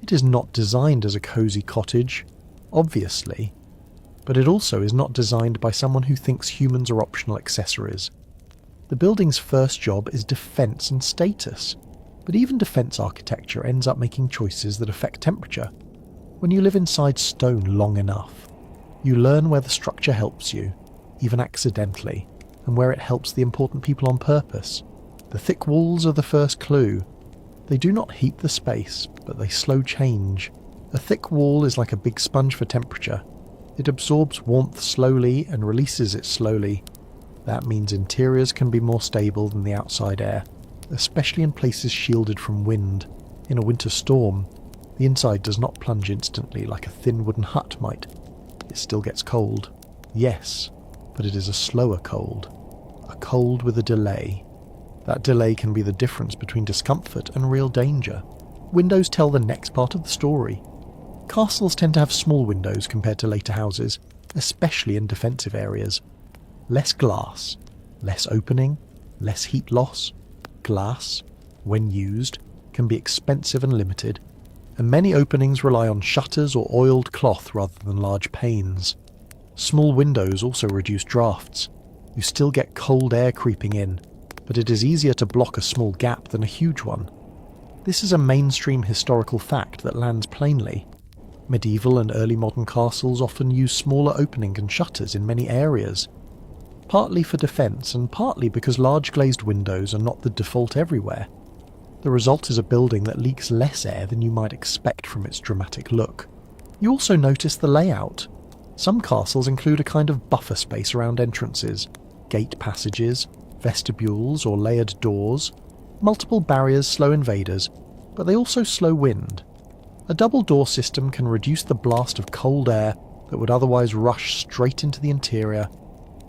It is not designed as a cosy cottage, obviously, but it also is not designed by someone who thinks humans are optional accessories. The building's first job is defence and status, but even defence architecture ends up making choices that affect temperature. When you live inside stone long enough, you learn where the structure helps you, even accidentally, and where it helps the important people on purpose. The thick walls are the first clue. They do not heat the space, but they slow change. A thick wall is like a big sponge for temperature. It absorbs warmth slowly and releases it slowly. That means interiors can be more stable than the outside air, especially in places shielded from wind. In a winter storm, the inside does not plunge instantly like a thin wooden hut might. It still gets cold. Yes, but it is a slower cold. A cold with a delay. That delay can be the difference between discomfort and real danger. Windows tell the next part of the story. Castles tend to have small windows compared to later houses, especially in defensive areas. Less glass, less opening, less heat loss. Glass, when used, can be expensive and limited, and many openings rely on shutters or oiled cloth rather than large panes. Small windows also reduce drafts. You still get cold air creeping in, but it is easier to block a small gap than a huge one. This is a mainstream historical fact that lands plainly. Medieval and early modern castles often use smaller openings and shutters in many areas, partly for defence and partly because large glazed windows are not the default everywhere. The result is a building that leaks less air than you might expect from its dramatic look. You also notice the layout. Some castles include a kind of buffer space around entrances, gate passages, vestibules or layered doors. Multiple barriers slow invaders, but they also slow wind. A double door system can reduce the blast of cold air that would otherwise rush straight into the interior.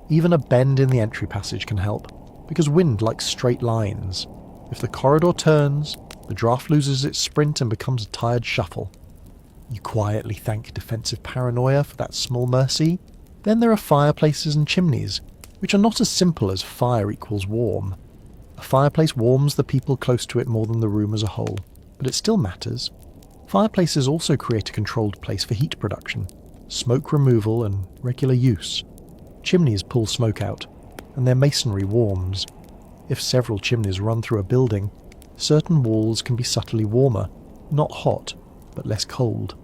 Even a bend in the entry passage can help, because wind likes straight lines. If the corridor turns, the draft loses its sprint and becomes a tired shuffle. You quietly thank defensive paranoia for that small mercy. Then there are fireplaces and chimneys, which are not as simple as fire equals warm. A fireplace warms the people close to it more than the room as a whole, but it still matters. Fireplaces also create a controlled place for heat production, smoke removal and regular use. Chimneys pull smoke out, and their masonry warms. If several chimneys run through a building, certain walls can be subtly warmer, not hot, but less cold.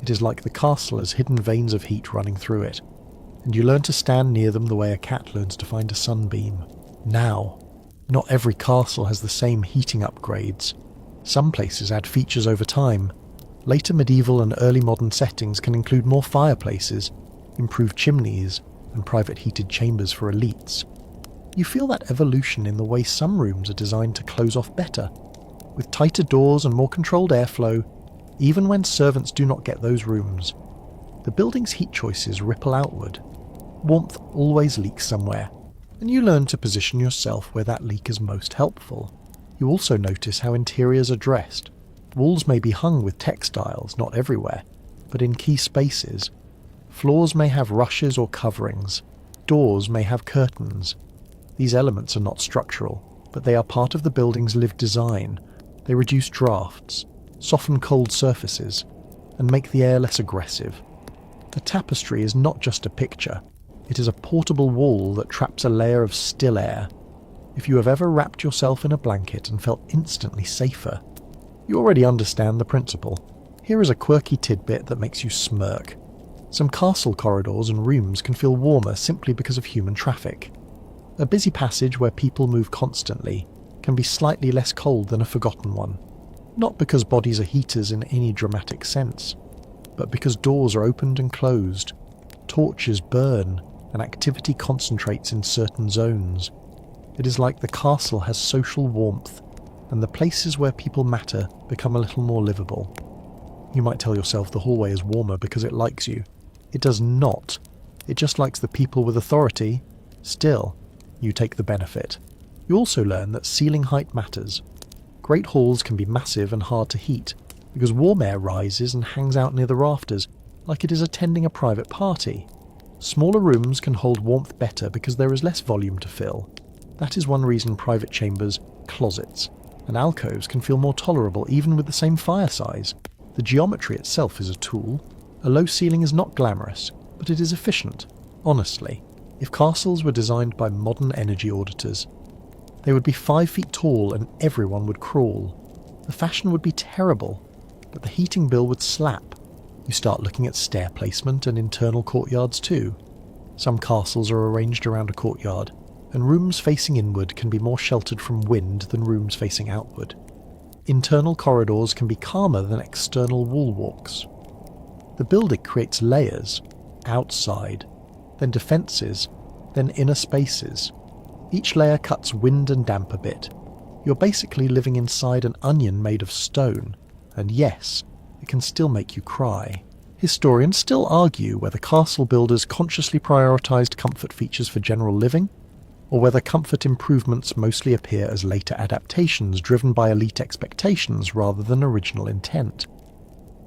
It is like the castle has hidden veins of heat running through it, and you learn to stand near them the way a cat learns to find a sunbeam. Now, not every castle has the same heating upgrades. Some places add features over time. Later medieval and early modern settings can include more fireplaces, improved chimneys, and private heated chambers for elites. You feel that evolution in the way some rooms are designed to close off better, with tighter doors and more controlled airflow, even when servants do not get those rooms. The building's heat choices ripple outward. Warmth always leaks somewhere, and you learn to position yourself where that leak is most helpful. You also notice how interiors are dressed. Walls may be hung with textiles, not everywhere, but in key spaces. Floors may have rushes or coverings. Doors may have curtains. These elements are not structural, but they are part of the building's lived design. They reduce drafts, soften cold surfaces, and make the air less aggressive. The tapestry is not just a picture. It is a portable wall that traps a layer of still air. If you have ever wrapped yourself in a blanket and felt instantly safer, you already understand the principle. Here is a quirky tidbit that makes you smirk. Some castle corridors and rooms can feel warmer simply because of human traffic. A busy passage where people move constantly can be slightly less cold than a forgotten one. Not because bodies are heaters in any dramatic sense, but because doors are opened and closed, torches burn, and activity concentrates in certain zones. It is like the castle has social warmth, and the places where people matter become a little more livable. You might tell yourself the hallway is warmer because it likes you. It does not. It just likes the people with authority. Still, you take the benefit. You also learn that ceiling height matters. Great halls can be massive and hard to heat, because warm air rises and hangs out near the rafters, like it is attending a private party. Smaller rooms can hold warmth better because there is less volume to fill. That is one reason private chambers, closets, and alcoves can feel more tolerable even with the same fire size. The geometry itself is a tool. A low ceiling is not glamorous, but it is efficient. Honestly, if castles were designed by modern energy auditors, they would be 5 feet tall and everyone would crawl. The fashion would be terrible, but the heating bill would slap. You start looking at stair placement and internal courtyards too. Some castles are arranged around a courtyard, and rooms facing inward can be more sheltered from wind than rooms facing outward. Internal corridors can be calmer than external wall walks. The building creates layers, outside, then defences, then inner spaces. Each layer cuts wind and damp a bit. You're basically living inside an onion made of stone, and yes, it can still make you cry. Historians still argue whether castle builders consciously prioritised comfort features for general living, or whether comfort improvements mostly appear as later adaptations driven by elite expectations rather than original intent.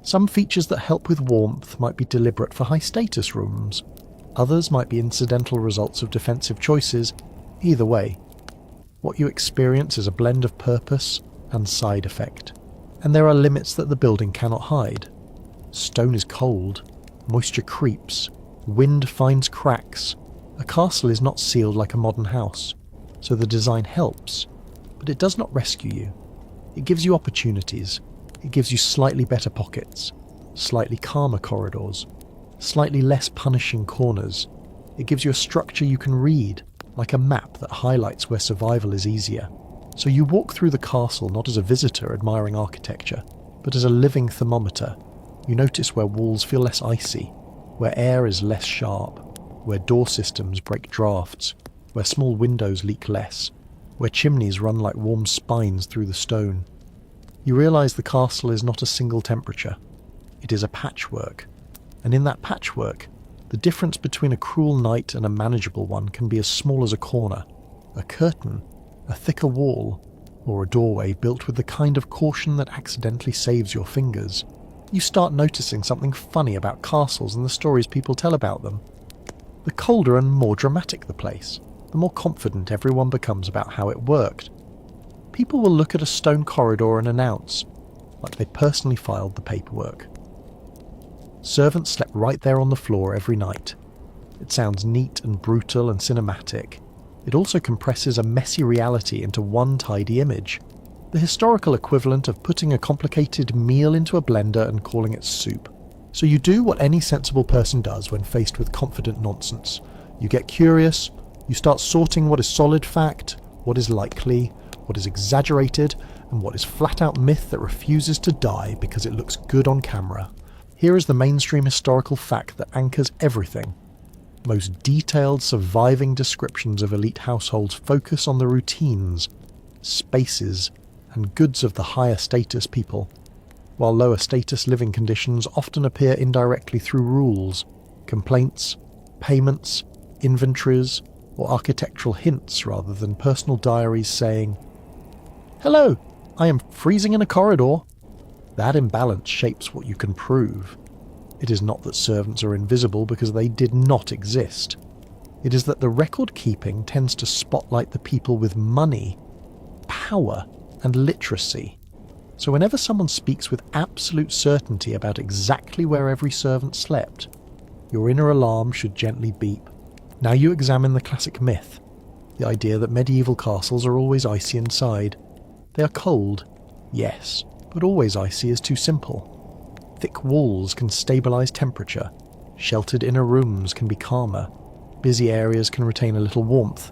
Some features that help with warmth might be deliberate for high-status rooms. Others might be incidental results of defensive choices. Either way, what you experience is a blend of purpose and side effect. And there are limits that the building cannot hide. Stone is cold, moisture creeps, wind finds cracks. A castle is not sealed like a modern house, so the design helps, but it does not rescue you. It gives you opportunities. It gives you slightly better pockets, slightly calmer corridors, slightly less punishing corners. It gives you a structure you can read, like a map that highlights where survival is easier. So you walk through the castle not as a visitor admiring architecture, but as a living thermometer. You notice where walls feel less icy, where air is less sharp, where door systems break drafts, where small windows leak less, where chimneys run like warm spines through the stone. You realise the castle is not a single temperature. It is a patchwork, And in that patchwork, the difference between a cruel night and a manageable one can be as small as a corner, a curtain, a thicker wall, or a doorway built with the kind of caution that accidentally saves your fingers. You start noticing something funny about castles and the stories people tell about them. The colder and more dramatic the place, the more confident everyone becomes about how it worked. People will look at a stone corridor and announce, like they personally filed the paperwork. Servants slept right there on the floor every night. It sounds neat and brutal and cinematic. It also compresses a messy reality into one tidy image. The historical equivalent of putting a complicated meal into a blender and calling it soup. So you do what any sensible person does when faced with confident nonsense. You get curious, you start sorting what is solid fact, what is likely, what is exaggerated, and what is flat-out myth that refuses to die because it looks good on camera. Here is the mainstream historical fact that anchors everything. Most detailed surviving descriptions of elite households focus on the routines, spaces, and goods of the higher status people, while lower status living conditions often appear indirectly through rules, complaints, payments, inventories, or architectural hints rather than personal diaries saying, "Hello, I am freezing in a corridor." That imbalance shapes what you can prove. It is not that servants are invisible because they did not exist. It is that the record keeping tends to spotlight the people with money, power, and literacy. So whenever someone speaks with absolute certainty about exactly where every servant slept, your inner alarm should gently beep. Now you examine the classic myth, the idea that medieval castles are always icy inside. They are cold, yes, but always icy is too simple. Thick walls can stabilise temperature, sheltered inner rooms can be calmer, busy areas can retain a little warmth.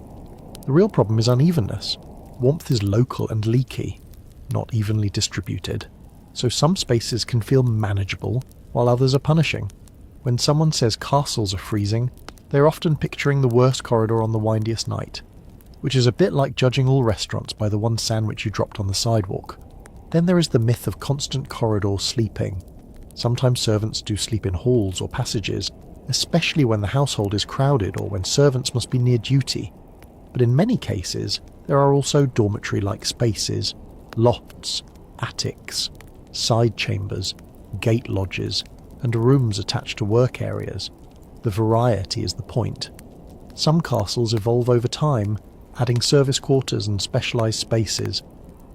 The real problem is unevenness. Warmth is local and leaky, not evenly distributed. So some spaces can feel manageable, while others are punishing. When someone says castles are freezing, they're often picturing the worst corridor on the windiest night, which is a bit like judging all restaurants by the one sandwich you dropped on the sidewalk. Then there is the myth of constant corridor sleeping. Sometimes servants do sleep in halls or passages, especially when the household is crowded or when servants must be near duty. But in many cases, there are also dormitory-like spaces, lofts, attics, side chambers, gate lodges, and rooms attached to work areas. The variety is the point. Some castles evolve over time, adding service quarters and specialised spaces.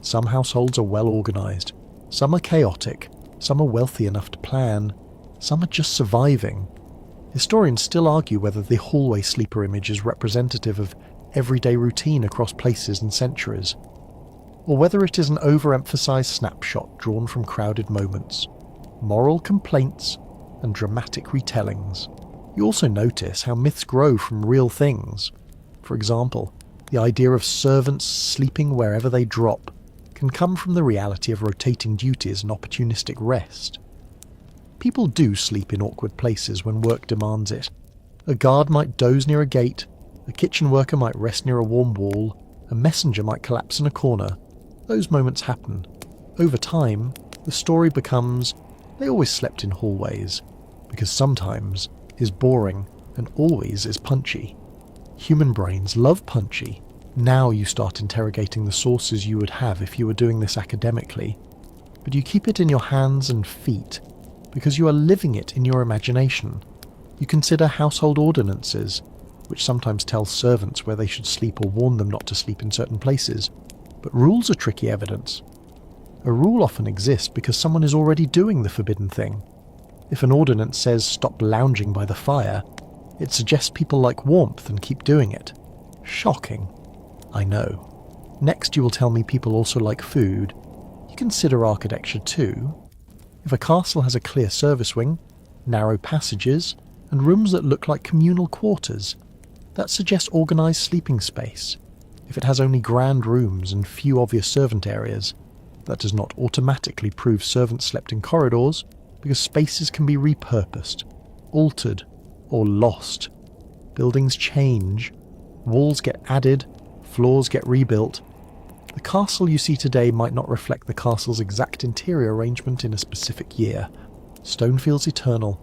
Some households are well organised. Some are chaotic. Some are wealthy enough to plan. Some are just surviving. Historians still argue whether the hallway sleeper image is representative of everyday routine across places and centuries, or whether it is an overemphasised snapshot drawn from crowded moments, moral complaints, and dramatic retellings. You also notice how myths grow from real things. For example, the idea of servants sleeping wherever they drop can come from the reality of rotating duties and opportunistic rest. People do sleep in awkward places when work demands it. A guard might doze near a gate, a kitchen worker might rest near a warm wall, a messenger might collapse in a corner. Those moments happen. Over time, the story becomes, they always slept in hallways, because sometimes is boring and always is punchy. Human brains love punchy. Now you start interrogating the sources you would have if you were doing this academically, but you keep it in your hands and feet because you are living it in your imagination. You consider household ordinances, which sometimes tell servants where they should sleep or warn them not to sleep in certain places, but rules are tricky evidence. A rule often exists because someone is already doing the forbidden thing. If an ordinance says stop lounging by the fire, it suggests people like warmth and keep doing it. Shocking. I know. Next you will tell me people also like food. You consider architecture too. If a castle has a clear service wing, narrow passages, and rooms that look like communal quarters, that suggests organised sleeping space. If it has only grand rooms and few obvious servant areas, that does not automatically prove servants slept in corridors, because spaces can be repurposed, altered, or lost. Buildings change, walls get added, floors get rebuilt. The castle you see today might not reflect the castle's exact interior arrangement in a specific year. Stone feels eternal,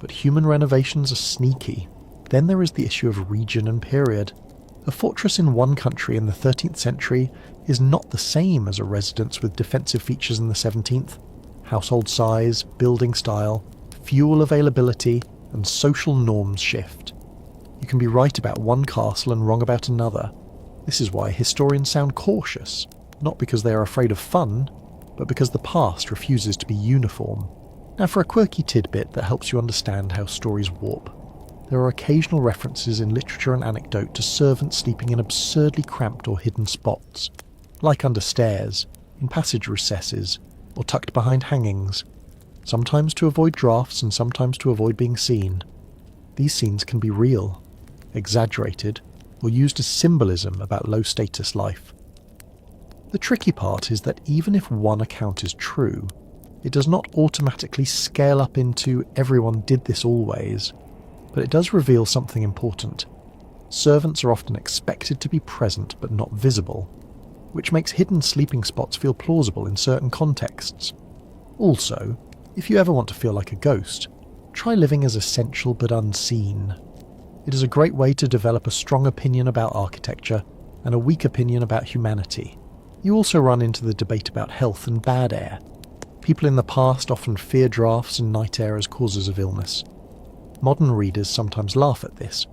but human renovations are sneaky. Then there is the issue of region and period. A fortress in one country in the 13th century is not the same as a residence with defensive features in the 17th. Household size, building style, fuel availability, and social norms shift. You can be right about one castle and wrong about another. This is why historians sound cautious, not because they are afraid of fun, but because the past refuses to be uniform. Now for a quirky tidbit that helps you understand how stories warp. There are occasional references in literature and anecdote to servants sleeping in absurdly cramped or hidden spots, like under stairs, in passage recesses, or tucked behind hangings, sometimes to avoid drafts and sometimes to avoid being seen. These scenes can be real, exaggerated, or used as symbolism about low-status life. The tricky part is that even if one account is true, it does not automatically scale up into everyone did this always, but it does reveal something important. Servants are often expected to be present but not visible, which makes hidden sleeping spots feel plausible in certain contexts. Also, if you ever want to feel like a ghost, try living as essential but unseen. It is a great way to develop a strong opinion about architecture and a weak opinion about humanity. You also run into the debate about health and bad air. People in the past often fear drafts and night air as causes of illness. Modern readers sometimes laugh at this,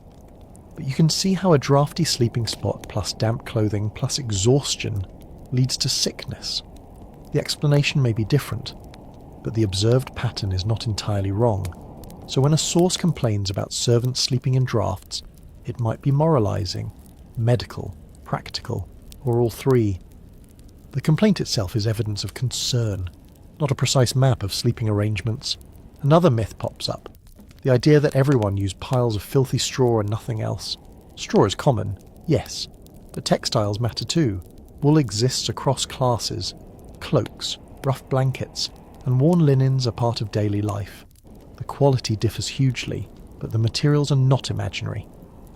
but you can see how a drafty sleeping spot plus damp clothing plus exhaustion leads to sickness. The explanation may be different, but the observed pattern is not entirely wrong. So when a source complains about servants sleeping in drafts, it might be moralizing, medical, practical, or all three. The complaint itself is evidence of concern, not a precise map of sleeping arrangements. Another myth pops up. The idea that everyone used piles of filthy straw and nothing else. Straw is common, yes, but textiles matter too. Wool exists across classes. Cloaks, rough blankets, and worn linens are part of daily life. The quality differs hugely, but the materials are not imaginary.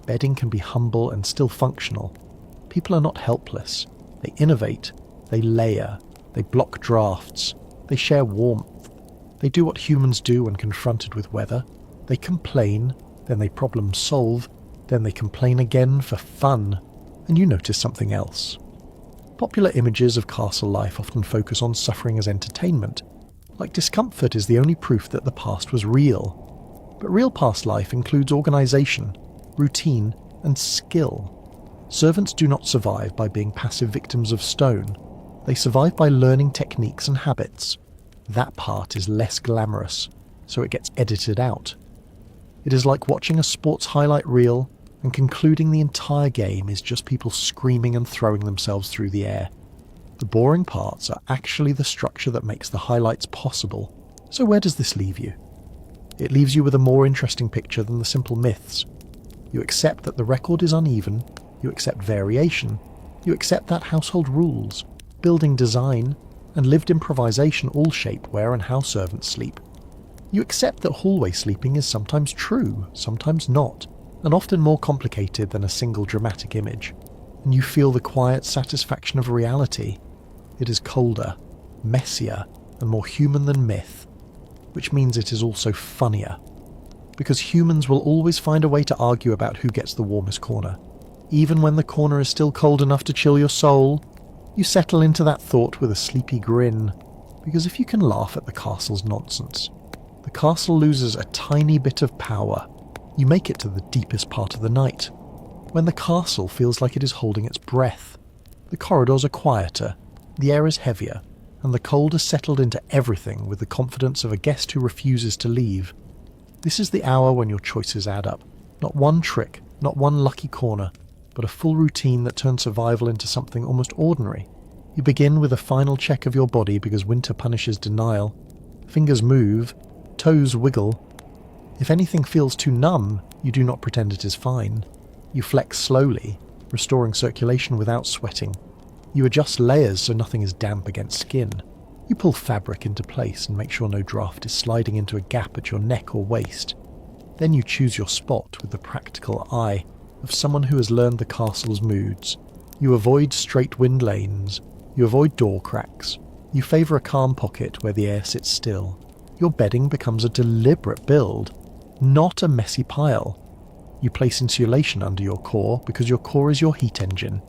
Bedding can be humble and still functional. People are not helpless. They innovate, they layer, they block drafts, they share warmth. They do what humans do when confronted with weather. They complain, then they problem solve, then they complain again for fun. And you notice something else. Popular images of castle life often focus on suffering as entertainment. Like discomfort is the only proof that the past was real. But real past life includes organisation, routine, and skill. Servants do not survive by being passive victims of stone. They survive by learning techniques and habits. That part is less glamorous, so it gets edited out. It is like watching a sports highlight reel and concluding the entire game is just people screaming and throwing themselves through the air. The boring parts are actually the structure that makes the highlights possible. So where does this leave you? It leaves you with a more interesting picture than the simple myths. You accept that the record is uneven, you accept variation, you accept that household rules, building design, and lived improvisation all shape where and how servants sleep. You accept that hallway sleeping is sometimes true, sometimes not, and often more complicated than a single dramatic image. And you feel the quiet satisfaction of reality. It is colder, messier, and more human than myth, which means it is also funnier. Because humans will always find a way to argue about who gets the warmest corner. Even when the corner is still cold enough to chill your soul, you settle into that thought with a sleepy grin. Because if you can laugh at the castle's nonsense, the castle loses a tiny bit of power. You make it to the deepest part of the night, when the castle feels like it is holding its breath. The corridors are quieter, the air is heavier, and the cold has settled into everything with the confidence of a guest who refuses to leave. This is the hour when your choices add up. Not one trick, not one lucky corner, but a full routine that turns survival into something almost ordinary. You begin with a final check of your body because winter punishes denial. Fingers move, toes wiggle. If anything feels too numb, you do not pretend it is fine. You flex slowly, restoring circulation without sweating. You adjust layers so nothing is damp against skin. You pull fabric into place and make sure no draft is sliding into a gap at your neck or waist. Then you choose your spot with the practical eye of someone who has learned the castle's moods. You avoid straight wind lanes. You avoid door cracks. You favour a calm pocket where the air sits still. Your bedding becomes a deliberate build. not a messy pile. You place insulation under your core because your core is your heat engine.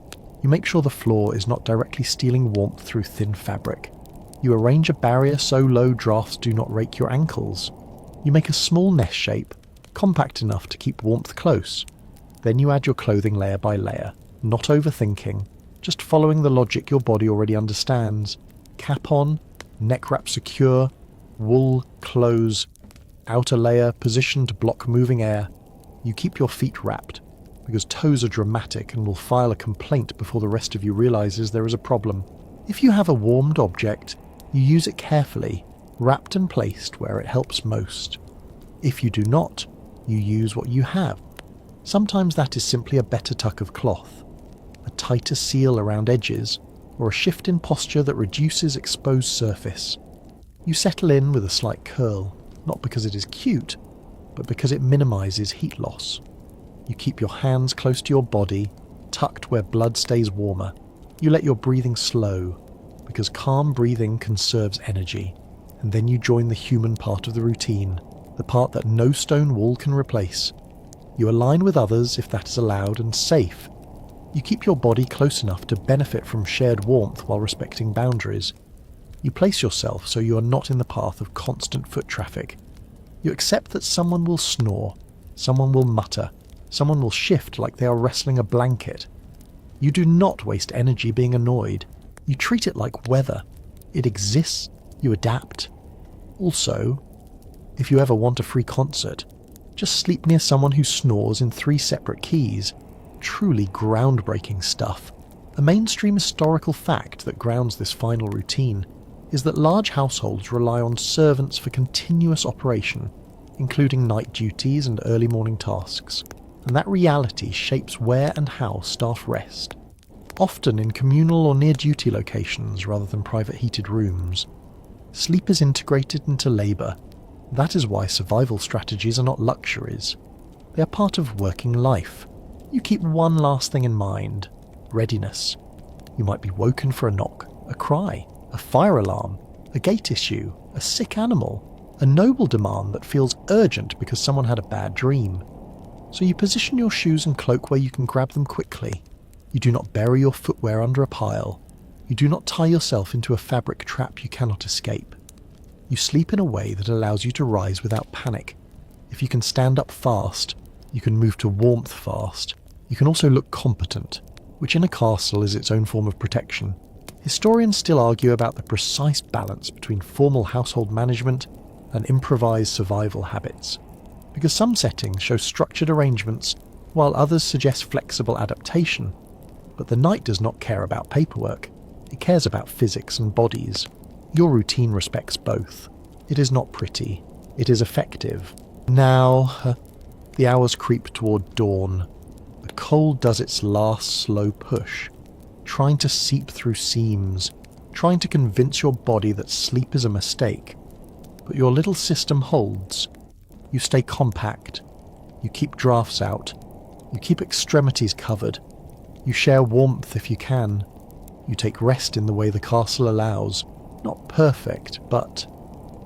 You make sure the floor is not directly stealing warmth through thin fabric. You arrange a barrier so low drafts do not rake your ankles. You make a small nest shape, compact enough to keep warmth close. Then you add your clothing layer by layer, not overthinking, just following the logic your body already understands. Cap on, neck wrap secure, wool, close, outer layer positioned to block moving air. You keep your feet wrapped, because toes are dramatic and will file a complaint before the rest of you realizes there is a problem. If you have a warmed object, you use it carefully, wrapped and placed where it helps most. If you do not, you use what you have. Sometimes that is simply a better tuck of cloth, a tighter seal around edges, or a shift in posture that reduces exposed surface. You settle in with a slight curl, not because it is cute, but because it minimizes heat loss. You keep your hands close to your body, tucked where blood stays warmer. You let your breathing slow, because calm breathing conserves energy. And then you join the human part of the routine, the part that no stone wall can replace. You align with others if that is allowed and safe. You keep your body close enough to benefit from shared warmth while respecting boundaries. You place yourself so you are not in the path of constant foot traffic. You accept that someone will snore, someone will mutter, someone will shift like they are wrestling a blanket. You do not waste energy being annoyed. You treat it like weather. It exists, you adapt. Also, if you ever want a free concert, just sleep near someone who snores in 3 separate keys. Truly groundbreaking stuff. A mainstream historical fact that grounds this final routine is that large households rely on servants for continuous operation, including night duties and early morning tasks, and that reality shapes where and how staff rest, often in communal or near-duty locations rather than private heated rooms. Sleep is integrated into labour. That is why survival strategies are not luxuries. They are part of working life. You keep one last thing in mind: readiness. You might be woken for a knock, a cry, a fire alarm, a gate issue, a sick animal, a noble demand that feels urgent because someone had a bad dream. So you position your shoes and cloak where you can grab them quickly. You do not bury your footwear under a pile. You do not tie yourself into a fabric trap you cannot escape. You sleep in a way that allows you to rise without panic. If you can stand up fast, you can move to warmth fast. You can also look competent, which in a castle is its own form of protection. Historians still argue about the precise balance between formal household management and improvised survival habits, because some settings show structured arrangements while others suggest flexible adaptation. But the night does not care about paperwork. It cares about physics and bodies. Your routine respects both. It is not pretty. It is effective. Now, the hours creep toward dawn. The cold does its last slow push, trying to seep through seams, trying to convince your body that sleep is a mistake. But your little system holds. You stay compact. You keep drafts out. You keep extremities covered. You share warmth if you can. You take rest in the way the castle allows. Not perfect, but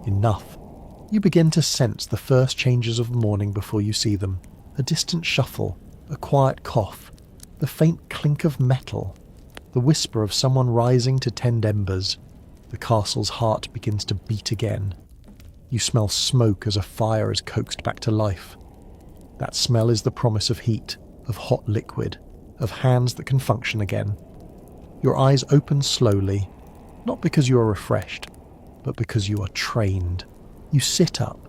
enough. You begin to sense the first changes of morning before you see them. A distant shuffle, a quiet cough, the faint clink of metal, the whisper of someone rising to tend embers. The castle's heart begins to beat again. You smell smoke as a fire is coaxed back to life. That smell is the promise of heat, of hot liquid, of hands that can function again. Your eyes open slowly, not because you are refreshed, but because you are trained. You sit up,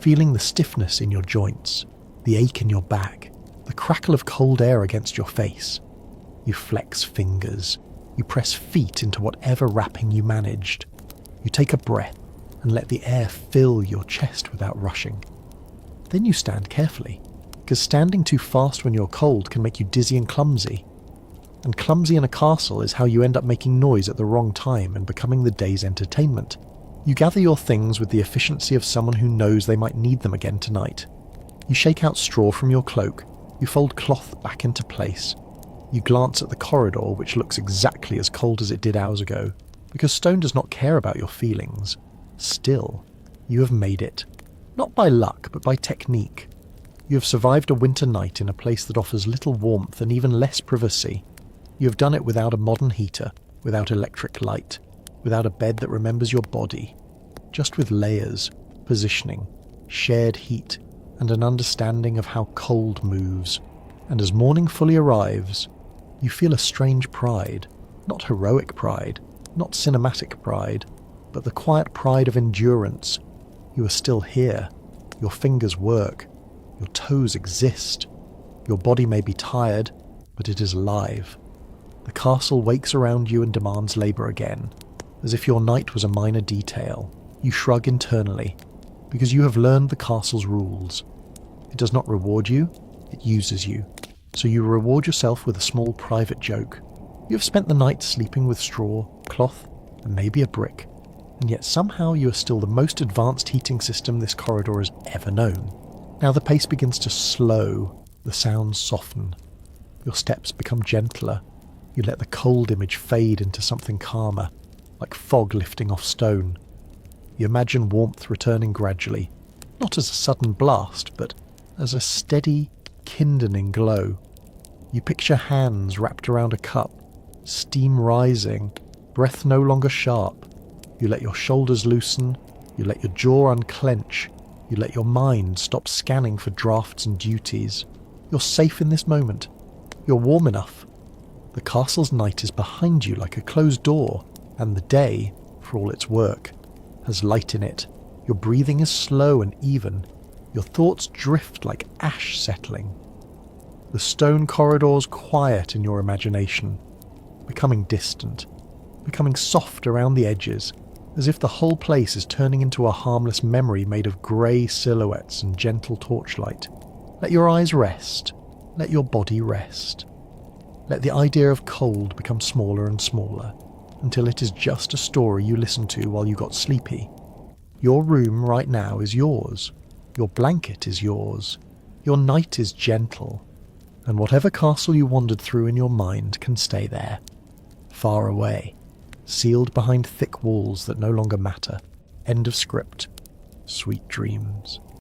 feeling the stiffness in your joints, the ache in your back, the crackle of cold air against your face. You flex fingers. You press feet into whatever wrapping you managed. You take a breath and let the air fill your chest without rushing. Then you stand carefully, because standing too fast when you're cold can make you dizzy and clumsy. And clumsy in a castle is how you end up making noise at the wrong time and becoming the day's entertainment. You gather your things with the efficiency of someone who knows they might need them again tonight. You shake out straw from your cloak. You fold cloth back into place. You glance at the corridor, which looks exactly as cold as it did hours ago, because stone does not care about your feelings. Still, you have made it. Not by luck, but by technique. You have survived a winter night in a place that offers little warmth and even less privacy. You have done it without a modern heater, without electric light, without a bed that remembers your body, just with layers, positioning, shared heat, and an understanding of how cold moves. And as morning fully arrives, you feel a strange pride, not heroic pride, not cinematic pride, but the quiet pride of endurance. You are still here. Your fingers work. Your toes exist. Your body may be tired, but it is alive. The castle wakes around you and demands labour again, as if your night was a minor detail. You shrug internally, because you have learned the castle's rules. It does not reward you, it uses you. So you reward yourself with a small private joke. You have spent the night sleeping with straw, cloth, and maybe a brick, and yet somehow you are still the most advanced heating system this corridor has ever known. Now the pace begins to slow, the sounds soften. Your steps become gentler. You let the cold image fade into something calmer, like fog lifting off stone. You imagine warmth returning gradually, not as a sudden blast, but as a steady, kindling glow. You picture hands wrapped around a cup, steam rising, breath no longer sharp. You let your shoulders loosen, you let your jaw unclench, you let your mind stop scanning for drafts and duties. You're safe in this moment. You're warm enough. The castle's night is behind you like a closed door, and the day, for all its work, has light in it. Your breathing is slow and even. Your thoughts drift like ash settling. The stone corridors quiet in your imagination, becoming distant, becoming soft around the edges, as if the whole place is turning into a harmless memory made of grey silhouettes and gentle torchlight. Let your eyes rest. Let your body rest. Let the idea of cold become smaller and smaller, until it is just a story you listened to while you got sleepy. Your room right now is yours. Your blanket is yours. Your night is gentle. And whatever castle you wandered through in your mind can stay there, far away, sealed behind thick walls that no longer matter. End of script. Sweet dreams.